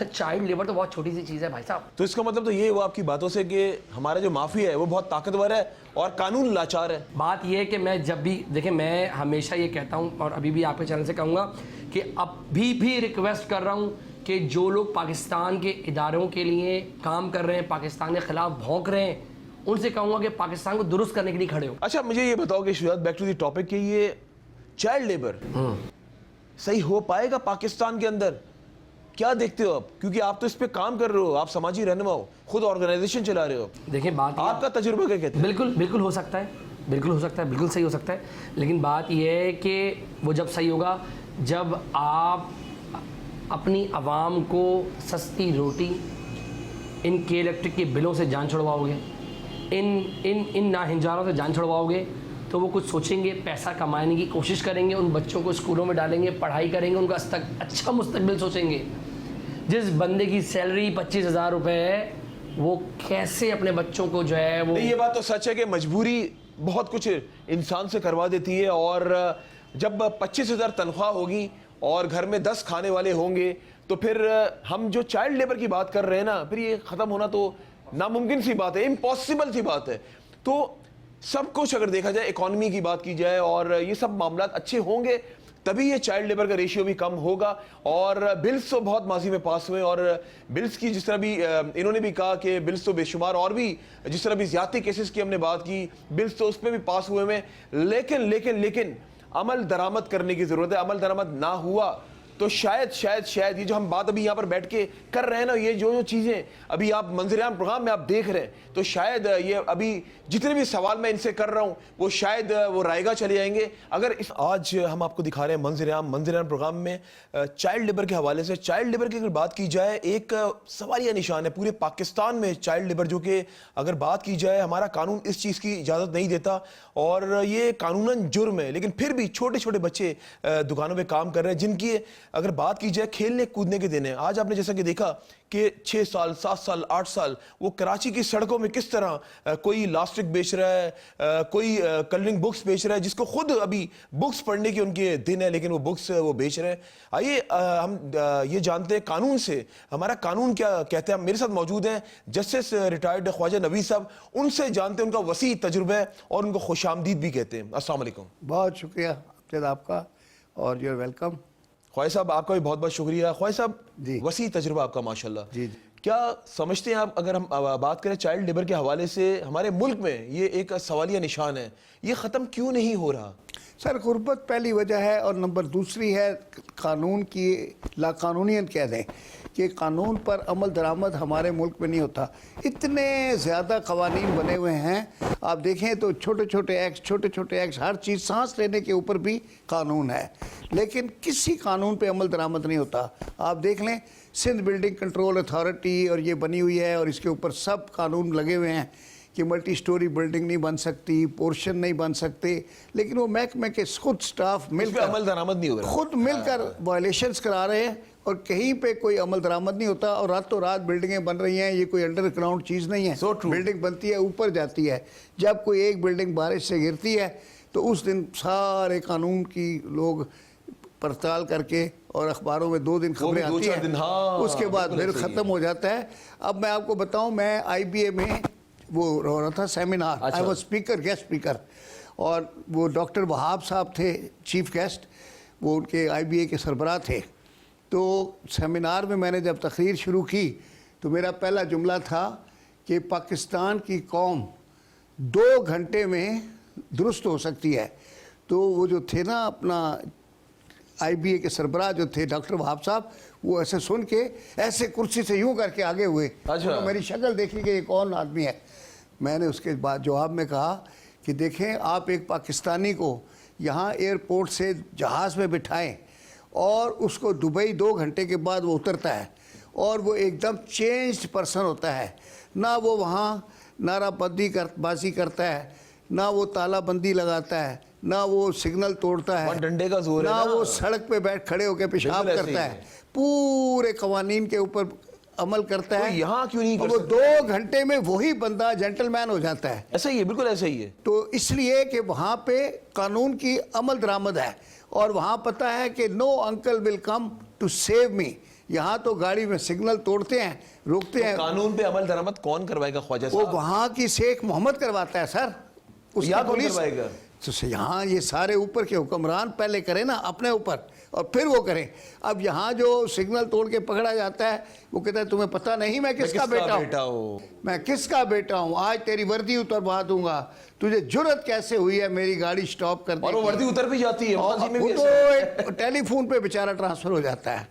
चाइल्ड लेबर तो बहुत छोटी सी चीज़ है भाई साहब। तो इसका मतलब तो ये हुआ आपकी बातों से कि हमारा जो माफिया है वो बहुत ताकतवर है और कानून लाचार है। बात ये है कि मैं जब भी देखिए, मैं हमेशा ये कहता हूँ और अभी भी आपके चैनल से कहूँगा कि अभी भी रिक्वेस्ट कर रहा हूँ कि जो लोग पाकिस्तान के इदारों के लिए काम कर रहे हैं, पाकिस्तान के खिलाफ भौंक रहे हैं, उनसे कहूँगा कि पाकिस्तान को दुरुस्त करने के लिए खड़े हो। अच्छा मुझे ये बताओ कि Shujat, back to the topic, कि ये चाइल्ड लेबर सही हो पाएगा पाकिस्तान के अंदर? क्या देखते हो आप, क्योंकि आप तो इस पे काम कर रहे हो, आप समाजी रहनुमा हो, खुद ऑर्गेनाइजेशन चला रहे हो। देखिए बात आपका तजुर्बा क्या कहता है? बिल्कुल हो सकता है, बिल्कुल हो सकता है, बिल्कुल सही हो सकता है, लेकिन बात यह है कि वो जब सही होगा जब आप अपनी आवाम को सस्ती रोटी, इन के इलेक्ट्रिक के बिलों से जान छुड़वाओगे, इन नाहिंजारों से जान छुड़वाओगे, तो वो कुछ सोचेंगे, पैसा कमाने की कोशिश करेंगे, उन बच्चों को स्कूलों में डालेंगे, पढ़ाई करेंगे, उनका अच्छा मुस्तकबिल सोचेंगे। जिस बंदे की सैलरी 25,000 रुपये है, वो कैसे अपने बच्चों को जो है वो... ये बात तो सच है कि मजबूरी बहुत कुछ इंसान से करवा देती है, और जब 25,000 तनख्वाह होगी और घर में 10 खाने वाले होंगे, तो फिर हम जो चाइल्ड लेबर की बात कर रहे हैं ना, फिर ये ख़त्म होना तो नामुमकिन सी बात है, इम्पॉसिबल सी बात है। तो सब कुछ अगर देखा जाए, इकॉनमी की बात की जाए और ये सब मामला अच्छे होंगे, तभी ये चाइल्ड लेबर का रेशियो भी कम होगा। और बिल्स तो बहुत माजी में पास हुए, और बिल्स की जिस तरह भी इन्होंने भी कहा कि बिल्स तो बेशुमार, और भी जिस तरह भी ज्यादती केसेस की हमने बात की, बिल्स तो उसमें भी पास हुए में, लेकिन अमल दरामद करने की जरूरत है। अमल दरामद ना हुआ तो शायद ये जो हम बात अभी यहाँ पर बैठ के कर रहे हैं ना, ये जो चीज़ें अभी आप मंजर-ए-आम प्रोग्राम में आप देख रहे हैं, तो शायद ये अभी जितने भी सवाल मैं इनसे कर रहा हूँ वो शायद वो रायगा चले जाएंगे। अगर इस आज हम आपको दिखा रहे हैं मंजर-ए-आम प्रोग्राम में चाइल्ड लेबर के हवाले से। चाइल्ड लेबर की अगर बात की जाए, एक सवालिया निशान है पूरे पाकिस्तान में चाइल्ड लेबर, जो कि अगर बात की जाए हमारा कानून इस चीज़ की इजाज़त नहीं देता और ये कानूनन जुर्म है, लेकिन फिर भी छोटे छोटे बच्चे दुकानों पर काम कर रहे हैं, जिनकी अगर बात की जाए खेलने कूदने के दिन है। आज आपने जैसा कि देखा कि 6 साल 7 साल 8 साल वो कराची की सड़कों में किस तरह कोई इलास्टिक बेच रहा है, कोई कलरिंग बुक्स बेच रहा है, जिसको खुद अभी बुक्स पढ़ने के उनके दिन है, लेकिन वो बुक्स वो बेच रहे हैं। आइए हम ये जानते हैं कानून से, हमारा कानून क्या कहता है। मेरे साथ मौजूद हैं जस्टिस रिटायर्ड ख्वाजा नवीद साहब, उनसे जानते हैं, उनका वसी तजुर्बा है और उनको खुशामदीद भी कहते हैं। अस्सलाम वालेकुम। बहुत शुक्रिया आपका, और you are welcome. Khwaja Sahab आपका भी बहुत बहुत शुक्रिया। ख्वाजा साहब जी, वसी तजुर्बा आपका माशाल्लाह। जी, क्या समझते हैं आप, अगर हम बात करें चाइल्ड लेबर के हवाले से, हमारे मुल्क में ये एक सवालिया निशान है, ये ख़त्म क्यों नहीं हो रहा? सर, गुर्बत पहली वजह है, और नंबर दूसरी है कानून की लाकानूनियत कह दें कि कानून पर अमल दरामद हमारे मुल्क में नहीं होता। इतने ज़्यादा कवानीन बने हुए हैं, आप देखें तो छोटे छोटे एक्ट, हर चीज़, सांस लेने के ऊपर भी कानून है, लेकिन किसी कानून पे अमल दरामद नहीं होता। आप देख लें, सिंध बिल्डिंग कंट्रोल अथॉरिटी और ये बनी हुई है, और इसके ऊपर सब कानून लगे हुए हैं कि मल्टी स्टोरी बिल्डिंग नहीं बन सकती, पोर्शन नहीं बन सकते, लेकिन वो महकमे के खुद स्टाफ मिलकर अमल दरामद नहीं हो रहा, खुद मिलकर वायलेशंस करा रहे हैं, और कहीं पे कोई अमल दरामद नहीं होता, और रातों रात बिल्डिंगें बन रही हैं। ये कोई अंडरग्राउंड चीज़ नहीं है। बिल्डिंग बनती है, ऊपर जाती है। जब कोई एक बिल्डिंग बारिश से गिरती है तो उस दिन सारे कानून की लोग पड़ताल करके, और अखबारों में 2 दिन खबरें आती हैं, उसके बाद फिर ख़त्म हो जाता है। अब मैं आपको बताऊं, मैं IBA में वो हो रहा था seminar, I was speaker, guest speaker, और वो डॉक्टर वहाब साहब थे चीफ गेस्ट, वो उनके IBA के सरबराह थे। तो सेमिनार में मैंने जब तकरीर शुरू की तो मेरा पहला जुमला था कि पाकिस्तान की कौम 2 घंटे में दुरुस्त हो सकती है। तो वो जो थे ना अपना IBA के सरबराह जो थे डॉक्टर वहाब साहब, वो ऐसे सुन के ऐसे कुर्सी से यूं करके आगे हुए। अच्छा। तो मेरी शक्ल देखी कि ये कौन आदमी है। मैंने उसके बाद जवाब में कहा कि देखें, आप एक पाकिस्तानी को यहाँ एयरपोर्ट से जहाज़ में बिठाएं और उसको दुबई 2 घंटे के बाद वो उतरता है और वो एकदम चेंज्ड पर्सन होता है। ना वो वहाँ बाजी करता है, ना वो तालाबंदी लगाता है, ना वो सिग्नल तोड़ता है, डंडे का जोर है ना ना। वो सड़क पे बैठ खड़े होकर पेशाब बिल्कुल ऐसे करता ही है, पूरे कवानीन के ऊपर अमल करता तो है। यहाँ क्यों नहीं और कर वो सकते? 2 घंटे में वही बंदा जेंटलमैन हो जाता है। ऐसा ही है, बिल्कुल ऐसा ही है। तो इसलिए कि वहाँ पे कानून की अमल दरामद है और वहाँ पता है कि no uncle will come to save me. यहाँ तो गाड़ी में सिग्नल तोड़ते हैं, रोकते हैं। कानून पे अमल दरामद कौन करवाएगा ख्वाजा वो साहब? वहाँ की शेख मोहम्मद करवाता है सर, उसकी यहाँ कौन पुलिस। करवाएगा? तो यहाँ ये सारे ऊपर के हुक्मरान पहले करें ना अपने ऊपर और फिर वो करें। अब यहाँ जो सिग्नल तोड़ के पकड़ा जाता है वो कहता है तुम्हें पता नहीं मैं किसका बेटा हूँ, मैं किसका बेटा हूँ, आज तेरी वर्दी उतरवा दूंगा, तुझे जुर्रत कैसे हुई है मेरी गाड़ी स्टॉप करने और वो की? वर्दी उतर भी जाती है, और माजी में वो भी तो ऐसा। टेलीफोन पे बेचारा ट्रांसफ़र हो जाता है।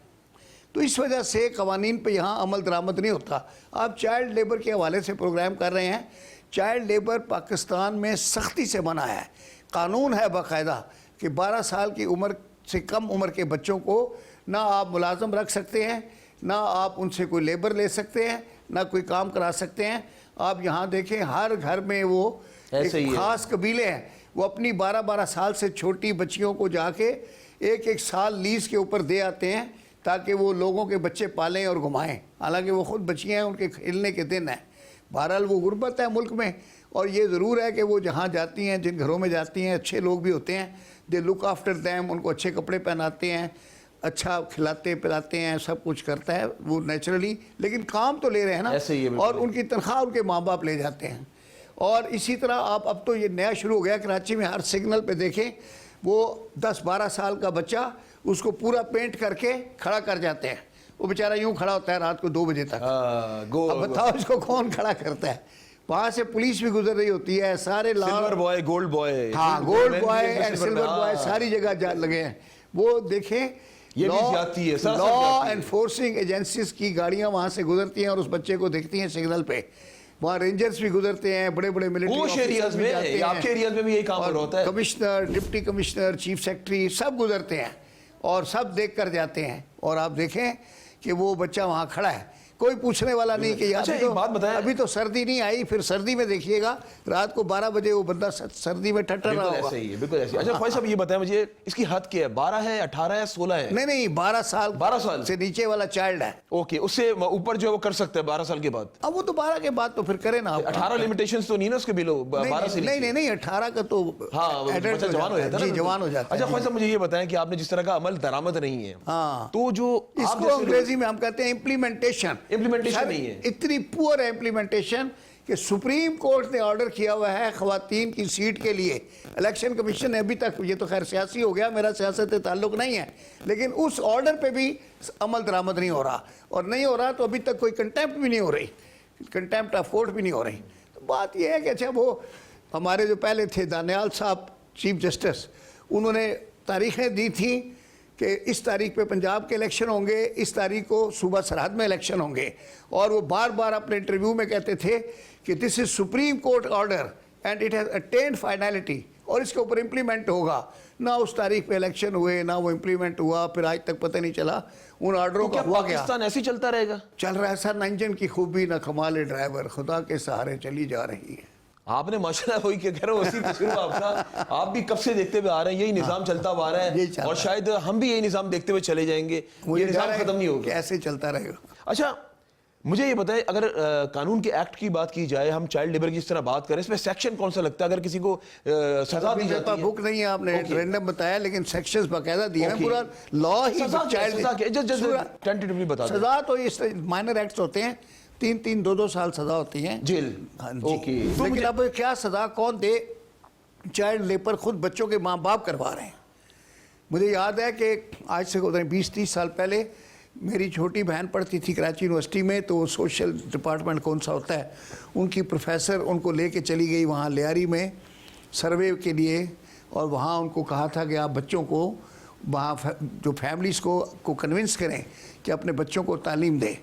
तो इस वजह से कवानीन पे यहाँ अमल दरामद नहीं होता। आप चाइल्ड लेबर के हवाले से प्रोग्राम कर रहे हैं। चाइल्ड लेबर पाकिस्तान में सख्ती से मना है। कानून है बाकायदा कि 12 साल की उम्र से कम उम्र के बच्चों को ना आप मुलाजम रख सकते हैं, ना आप उनसे कोई लेबर ले सकते हैं, ना कोई काम करा सकते हैं। आप यहाँ देखें हर घर में वो ऐसे ही एक है। खास कबीले हैं, वो अपनी 12-12 साल से छोटी बच्चियों को जाके 1-1 साल लीज के ऊपर दे आते हैं ताकि वो लोगों के बच्चे पालें और घुमाएं। हालांकि वो खुद बच्चियाँ हैं, उनके खेलने के दिन हैं। बहरहाल वो गुर्बत है मुल्क में। और ये ज़रूर है कि वो जहाँ जाती हैं, जिन घरों में जाती हैं, अच्छे लोग भी होते हैं, दे लुक आफ्टर दैम, उनको अच्छे कपड़े पहनाते हैं, अच्छा खिलाते पिलाते हैं, सब कुछ करता है वो नेचुरली। लेकिन काम तो ले रहे हैं ना, ऐसे ही है बिल्कुल। और उनकी तनख्वाह उनके माँ बाप ले जाते हैं। और इसी तरह आप अब तो ये नया शुरू हो गया कराची में, हर सिग्नल पे देखें वो 10-12 साल का बच्चा उसको पूरा पेंट करके खड़ा कर जाते हैं। वो बेचारा यूं खड़ा होता है रात को 2 बजे तक। अब बताओ इसको कौन खड़ा करता है? वहाँ से पुलिस भी गुजर रही होती है, सारे सिल्वर बॉय, गोल्ड बॉय, हाँ gold boy and silver boy सारी जगह लगे हैं। वो देखें ये भी ज्यादती है, सरासर लॉ ज्यादती है। एनफोर्सिंग एजेंसीज की गाड़ियाँ वहाँ से गुजरती हैं और उस बच्चे को देखती हैं सिग्नल पे। वहाँ रेंजर्स भी गुजरते हैं, बड़े बड़े मिलिट्री कुछ एरियाज में, आपके एरियाज में भी यही काम हो रहा होता है। Commissioner, deputy commissioner, chief secretary सब गुजरते हैं और सब देख कर जाते हैं। और आप देखें कि वो बच्चा वहाँ खड़ा है, कोई पूछने वाला नहीं कि अच्छा, एक बात बताएं। अभी तो सर्दी नहीं आई, फिर सर्दी में देखिएगा रात को 12 बजे वो बंदा सर्दी में ठट्टर रहा बिल्कुल होगा। ऐसे ही है, बिल्कुल ऐसे ही। अच्छा ख्वाजा साहब ये बताएं मुझे, इसकी हद क्या है? 12 है, 18 है, 16 है? नहीं 12 साल 12 साल से नीचे वाला चाइल्ड है। ओके, उससे ऊपर जो है वो कर सकता है 12 साल के बाद। अब वो तो 12 के बाद तो फिर करे ना। 18 लिमिटेशंस तो नहीं ना उसके बिलो? 12 से नहीं 18 का तो हाँ, adult बच्चा जवान हो जाता है जी, ना। जवान हो जाता अच्छा है। ख्वाजा साहब मुझे ये बताएं कि आपने जिस तरह का अमल दरामद नहीं है, हाँ। तो जो आप इसको जैसे लोग- अंग्रेजी में हम कहते हैं इम्प्लीमेंटेशन नहीं है। इतनी पुअर है इम्प्लीमेंटेशन कि सुप्रीम कोर्ट ने ऑर्डर किया हुआ है खवातीन की सीट के लिए। इलेक्शन कमीशन ने अभी तक, ये तो खैर सियासी हो गया, मेरा सियासत से ताल्लुक नहीं है, लेकिन उस ऑर्डर पे भी अमल दरामद नहीं हो रहा। और नहीं हो रहा तो अभी तक कोई कंटेम्प्ट भी नहीं हो रही, कंटेम्प्ट ऑफ कोर्ट भी नहीं हो रही। तो बात यह है कि अच्छा वो हमारे जो पहले थे दानियाल साहब चीफ जस्टिस, उन्होंने तारीखें दी थी कि इस तारीख पे पंजाब के इलेक्शन होंगे, इस तारीख को सूबा सरहद में इलेक्शन होंगे। और वो बार बार अपने इंटरव्यू में कहते थे कि this is supreme court order and it has attend finality, और इसके ऊपर इम्प्लीमेंट होगा। ना उस तारीख पे इलेक्शन हुए, ना वो इम्प्लीमेंट हुआ, फिर आज तक पता नहीं चला उन ऑर्डरों का हुआ क्या। पाकिस्तान ऐसे ही चलता रहेगा? चल रहा है सर, ना इंजन की खूबी ना कमाल ड्राइवर, खुदा के सहारे चली जा रही है। आपने माशाल्लाह वही क्या कह रहे हो, उसी तजुर्बा आपका, आप भी कब से देखते हुए आ रहे हैं, यही निजाम चलता हुआ आ रहा यही है, चल और रहा शायद हम भी यही निजाम देखते हुए चले जाएंगे, ये निजाम खत्म नहीं होगा। कैसे चलता रहेगा। अच्छा मुझे ये बताएं, अगर कानून के एक्ट की बात की जाए, हम चाइल्ड लेबर की जिस तरह बात करें, इसमें सेक्शन कौन सा लगता है अगर किसी को सजा दी जाती है? बुक नहीं है, आपने रैंडम बताया, लेकिन सेक्शंस बाकायदा दिए हैं। पूरा लॉ ही टेंटेटिवली बता दें। सजा तो इस माइनर एक्ट्स होते हैं, 3-3, 2-2 साल सजा होती है जेल। हाँ जी। ओके। लेकिन अब क्या सजा कौन दे? चाइल्ड लेबर खुद बच्चों के माँ बाप करवा रहे हैं। मुझे याद है कि आज से 20-30 साल पहले मेरी छोटी बहन पढ़ती थी कराची यूनिवर्सिटी में, तो सोशल डिपार्टमेंट कौन सा होता है, उनकी प्रोफेसर उनको लेके चली गई वहाँ लियारी में सर्वे के लिए, और वहाँ उनको कहा था कि आप बच्चों को वहाँ जो फैमिलीज़ को कन्विंस करें कि अपने बच्चों को तालीम दें।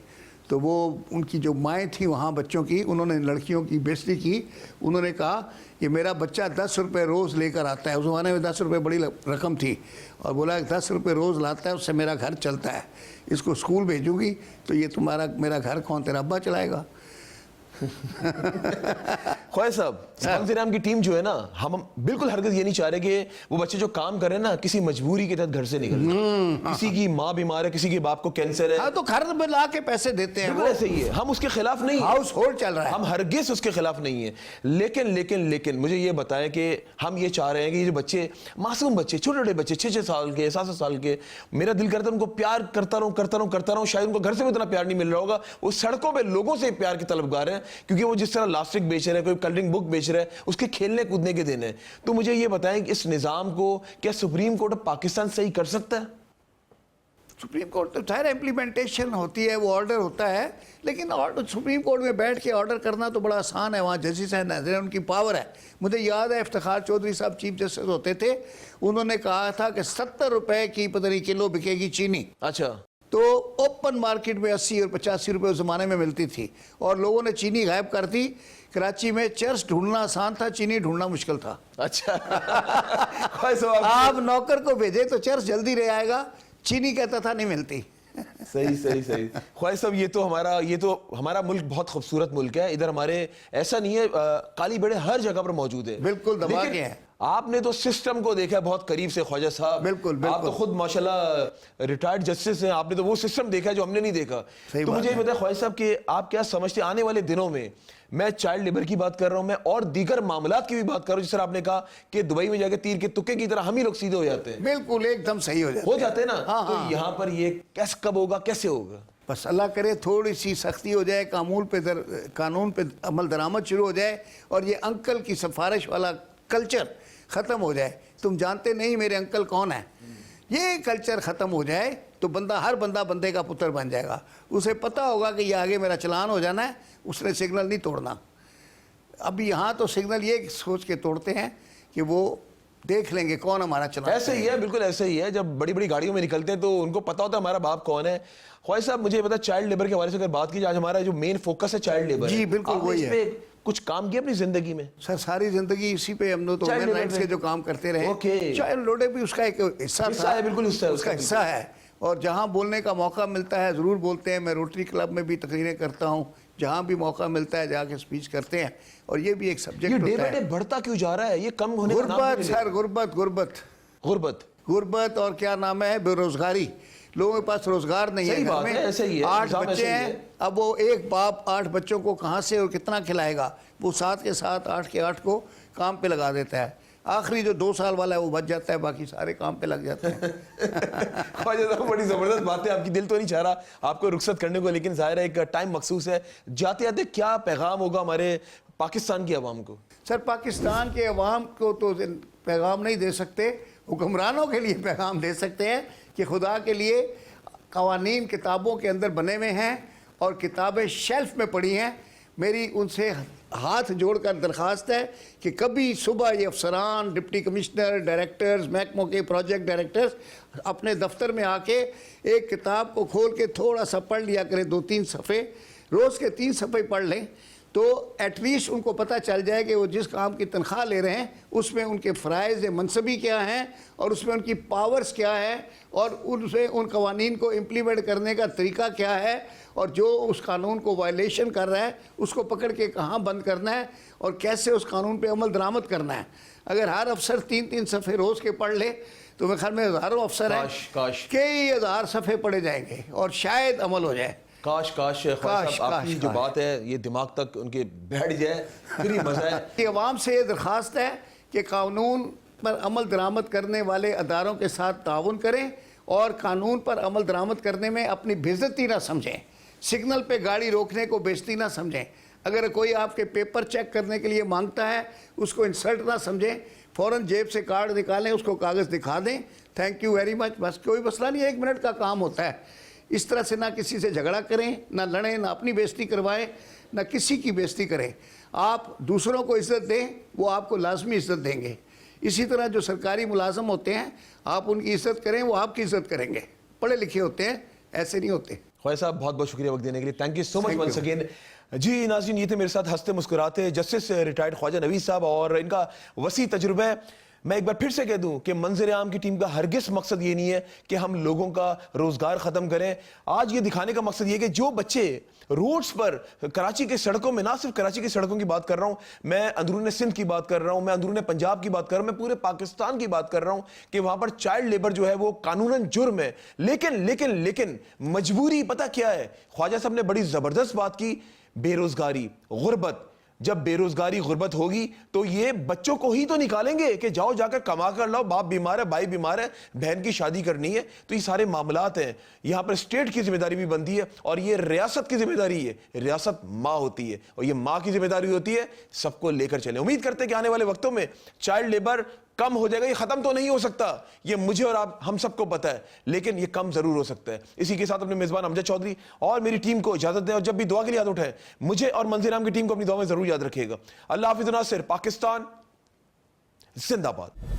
तो वो उनकी जो माएँ थी वहाँ बच्चों की, उन्होंने लड़कियों की बेइज्जती की। उन्होंने कहा कि मेरा बच्चा 10 रुपये रोज़ लेकर आता है, उस ज़माने में 10 रुपये बड़ी रकम थी, और बोला 10 रुपये रोज़ लाता है, उससे मेरा घर चलता है, इसको स्कूल भेजूँगी तो ये मेरा घर कौन, तेरा अब्बा चलाएगा। ख्वाजा साहब, स्पॉन्सर नाम की टीम जो है ना, हम बिल्कुल हरगिज़ ये नहीं चाह रहे कि वो बच्चे जो काम कर रहे हैं ना किसी मजबूरी के तहत घर से निकल, किसी की माँ बीमार है, किसी के बाप को कैंसर है, हाँ तो घर में ला के पैसे देते हैं, बिल्कुल ऐसे ही है। हम उसके खिलाफ नहीं, हाउस होल्ड चल रहा है, हम हरगिज़ उसके खिलाफ नहीं है। लेकिन मुझे ये बताएं कि हम ये चाह रहे हैं कि ये जो बच्चे, मासूम बच्चे, छोटे छोटे बच्चे, 6-6 साल के, 7-7 साल के, मेरा दिल करता है उनको प्यार करता रहूं। शायद उनको घर से भी उतना प्यार नहीं मिल रहा होगा, वो सड़कों पर लोगों से प्यार के तलबगार हैं, क्योंकि वो जिस तरह लास्टिक बेच रहे हैं, कोई कलरिंग बुक बेच रहा है, उसके खेलने कूदने के दिन है। तो मुझे ये बताएं कि इस निज़ाम को क्या सुप्रीम कोर्ट ऑफ पाकिस्तान सही कर सकता है? सुप्रीम कोर्ट तो ठहर इम्प्लीमेंटेशन होती है, वो ऑर्डर होता है, लेकिन ऑर्डर सुप्रीम कोर्ट में बैठ के ऑर्डर करना तो बड़ा आसान है, वहाँ जजेस हैं, नाज़रीन, उनकी पावर है। मुझे याद है इफ्तिखार चौधरी साहब चीफ जस्टिस होते थे, उन्होंने कहा था कि 70 रुपए की पता नहीं किलो बिकेगी चीनी। अच्छा, तो ओपन मार्केट में 80 और 85 रुपए उस ज़माने में मिलती थी, और लोगों ने चीनी गायब कर दी। कराची में चर्च ढूंढना आसान था, चीनी ढूंढना मुश्किल था। अच्छा। ख्वाजा साहब, आप नौकर को भेजे तो चर्च जल्दी ले आएगा, चीनी कहता था नहीं मिलती। सही। ख्वाजा साहब, ये तो हमारा मुल्क बहुत खूबसूरत मुल्क है। इधर हमारे ऐसा नहीं है, काली बेड़े हर जगह पर मौजूद है, बिल्कुल दबा के हैं। आपने तो सिस्टम को देखा है बहुत करीब से ख्वाजा साहब, बिल्कुल। आप तो खुद माशाल्लाह रिटायर्ड जस्टिस हैं, आपने तो वो सिस्टम देखा है जो हमने नहीं देखा। तो मुझे बताया ख्वाजा साहब कि आप क्या समझते हैं आने वाले दिनों में, मैं चाइल्ड लेबर की बात कर रहा हूं, मैं और दीगर मामलात की भी बात कर रहा हूं, जिस तरह आपने कहा कि दुबई में जाके तीर के तुक्के की तरह हम ही लोग सीधे हो जाते हैं, बिल्कुल एकदम सही हो जाते हैं ना। हाँ, तो हाँ। यहाँ पर ये कब होगा, कैसे होगा? बस अल्लाह करे थोड़ी सी सख्ती हो जाए, कानून पे अमल दरामद शुरू हो जाए, और ये अंकल की सिफारिश वाला कल्चर ख़त्म हो जाए। तुम जानते नहीं मेरे अंकल कौन है, ये कल्चर ख़त्म हो जाए तो हर बंदा बंदे का पुत्र बन जाएगा। उसे पता होगा कि ये आगे मेरा चलान हो जाना है, उसने सिग्नल नहीं तोड़ना। अब यहाँ तो सिग्नल ये सोच के तोड़ते हैं कि वो देख लेंगे कौन हमारा चलान। ऐसे ही है, बिल्कुल ऐसे ही है। जब बड़ी बड़ी गाड़ियों में निकलते हैं तो उनको पता होता है हमारा बाप कौन है। ख्वाजा साहब, मुझे पता चाइल्ड लेबर के हवाले से अगर बात की जाए, आज हमारा जो मेन फोकस है चाइल्ड लेबर, जी बिल्कुल वही है। कुछ काम किया अपनी जिंदगी में? सर सारी जिंदगी इसी पे हम लोग तो वुमेन राइट्स के जो काम करते रहे, चाइल्ड लेबर भी उसका एक हिस्सा था, बिल्कुल उसका हिस्सा है। और जहाँ बोलने का मौका मिलता है ज़रूर बोलते हैं। मैं रोटरी क्लब में भी तकरीरें करता हूँ, जहाँ भी मौका मिलता है जाके स्पीच करते हैं, और ये भी एक सब्जेक्ट होता है। डे बाय डे बढ़ता क्यों जा रहा है, ये कम होने का नाम नहीं ले रहा। सर गुर्बत और क्या नाम है, बेरोजगारी। लोगों के पास रोजगार नहीं है, घर में ऐसे ही है, 8 बच्चे हैं, अब वो एक बाप 8 बच्चों को कहाँ से और कितना खिलाएगा। वो 7 के 7 8 के 8 को काम पे लगा देता है, आखिरी जो 2 साल वाला है वो बच जाता है, बाकी सारे काम पे लग जाते हैं। ख्वाजा साहब, बड़ी ज़बरदस्त बात है आपकी। दिल तो नहीं चाह रहा आपको रुखसत करने को, लेकिन जाहिर है एक टाइम मखसूस है। जाते जाते क्या पैगाम होगा हमारे पाकिस्तान की आवाम को? सर पाकिस्तान के अवाम को तो पैगाम नहीं दे सकते, हुक्मरानों के लिए पैगाम दे सकते हैं कि खुदा के लिए कवानीन किताबों के अंदर बने हुए हैं और किताबें शेल्फ में पड़ी हैं। मेरी उनसे हाथ जोड़कर दरख्वास्त है कि कभी सुबह ये अफसरान, डिप्टी कमिश्नर, डायरेक्टर्स, महकमों के प्रोजेक्ट डायरेक्टर्स अपने दफ्तर में आके एक किताब को खोल के थोड़ा सा पढ़ लिया करें, 2-3 सफ़े, रोज़ के 3 सफ़े पढ़ लें, तो एटलीस्ट उनको पता चल जाए कि वो जिस काम की तनख्वाह ले रहे हैं उसमें उनके फ़राइज़ मनसबी क्या हैं और उसमें उनकी पावर्स क्या है और उनसे उन कवानीन को इम्प्लीमेंट करने का तरीका क्या है, और जो उस कानून को वायलेशन कर रहा है उसको पकड़ के कहाँ बंद करना है और कैसे उस कानून पे अमल दरामद करना है। अगर हर अफसर 3-3 सफ़े रोज़ के पढ़ ले तो मेरे ख्याल में हज़ारों अफसर हैं, कई हज़ार सफ़े पढ़े जाएंगे और शायद अमल हो जाए। काश आपकी जो बात है ये दिमाग तक उनके बैठ जाए, फिर ही मजा है। अवाम से ये दरख्वास्त है कि कानून पर अमल दरामद करने वाले अदारों के साथ ताउन करें और कानून पर अमल दरामद करने में अपनी बेइज्जती ना समझें, सिग्नल पे गाड़ी रोकने को बेइज्जती ना समझें। अगर कोई आपके पेपर चेक करने के लिए मांगता है उसको इंसल्ट ना समझें, फ़ौरन जेब से कार्ड निकालें, उसको कागज़ दिखा दें, थैंक यू वेरी मच, बस कोई मसला नहीं है, 1 मिनट का काम होता है। इस तरह से ना किसी से झगड़ा करें, ना लड़ें, ना अपनी बेइज्जती करवाएं, ना किसी की बेइज्जती करें। आप दूसरों को इज़्ज़त दें, वो आपको लाजमी इज़्ज़त देंगे। इसी तरह जो सरकारी मुलाजम होते हैं आप उनकी इज़्ज़त करें, वो आपकी इज़्ज़त करेंगे। पढ़े लिखे होते हैं, ऐसे नहीं होते। ख्वाजा साहब बहुत बहुत शुक्रिया वक्त देने के लिए, thank you so much Thank once you. Again. जी नाज़रीन, ये थे मेरे साथ हंसते मुस्कुराते जस्टिस रिटायर्ड ख्वाजा नवीद साहब, और इनका वसी तजुर्बा है। मैं एक बार फिर से कह दूं कि मंजर आम की टीम का हरगिज मकसद ये नहीं है कि हम लोगों का रोजगार खत्म करें। आज ये दिखाने का मकसद ये है कि जो बच्चे रोड्स पर कराची के सड़कों में, ना सिर्फ कराची की सड़कों की बात कर रहा हूं, मैं अंदरूने सिंध की बात कर रहा हूं, मैं अंदरूने पंजाब की बात कर रहा हूं, मैं पूरे पाकिस्तान की बात कर रहा हूं कि वहां पर चाइल्ड लेबर जो है वो कानूनन जुर्म है। लेकिन लेकिन लेकिन मजबूरी पता क्या है? ख्वाजा साहब ने बड़ी जबरदस्त बात की, बेरोजगारी, गुर्बत। जब बेरोजगारी गुर्बत होगी तो ये बच्चों को ही तो निकालेंगे कि जाओ जाकर कमा कर लाओ, बाप बीमार है, भाई बीमार है, बहन की शादी करनी है। तो ये सारे मामलात हैं, यहां पर स्टेट की जिम्मेदारी भी बनती है और ये रियासत की जिम्मेदारी है। रियासत माँ होती है और ये माँ की जिम्मेदारी होती है सबको लेकर चले। उम्मीद करते हैं कि आने वाले वक्तों में चाइल्ड लेबर कम हो जाएगा। ये खत्म तो नहीं हो सकता, ये मुझे और आप हम सबको पता है, लेकिन ये कम जरूर हो सकता है। इसी के साथ अपने मेजबान अमजद चौधरी और मेरी टीम को इजाजत दें, और जब भी दुआ के लिए याद उठाए मुझे और मंजर आम की टीम को अपनी दुआ में जरूर याद रखिएगा। अल्लाह हाफिज़। नासिर, पाकिस्तान जिंदाबाद।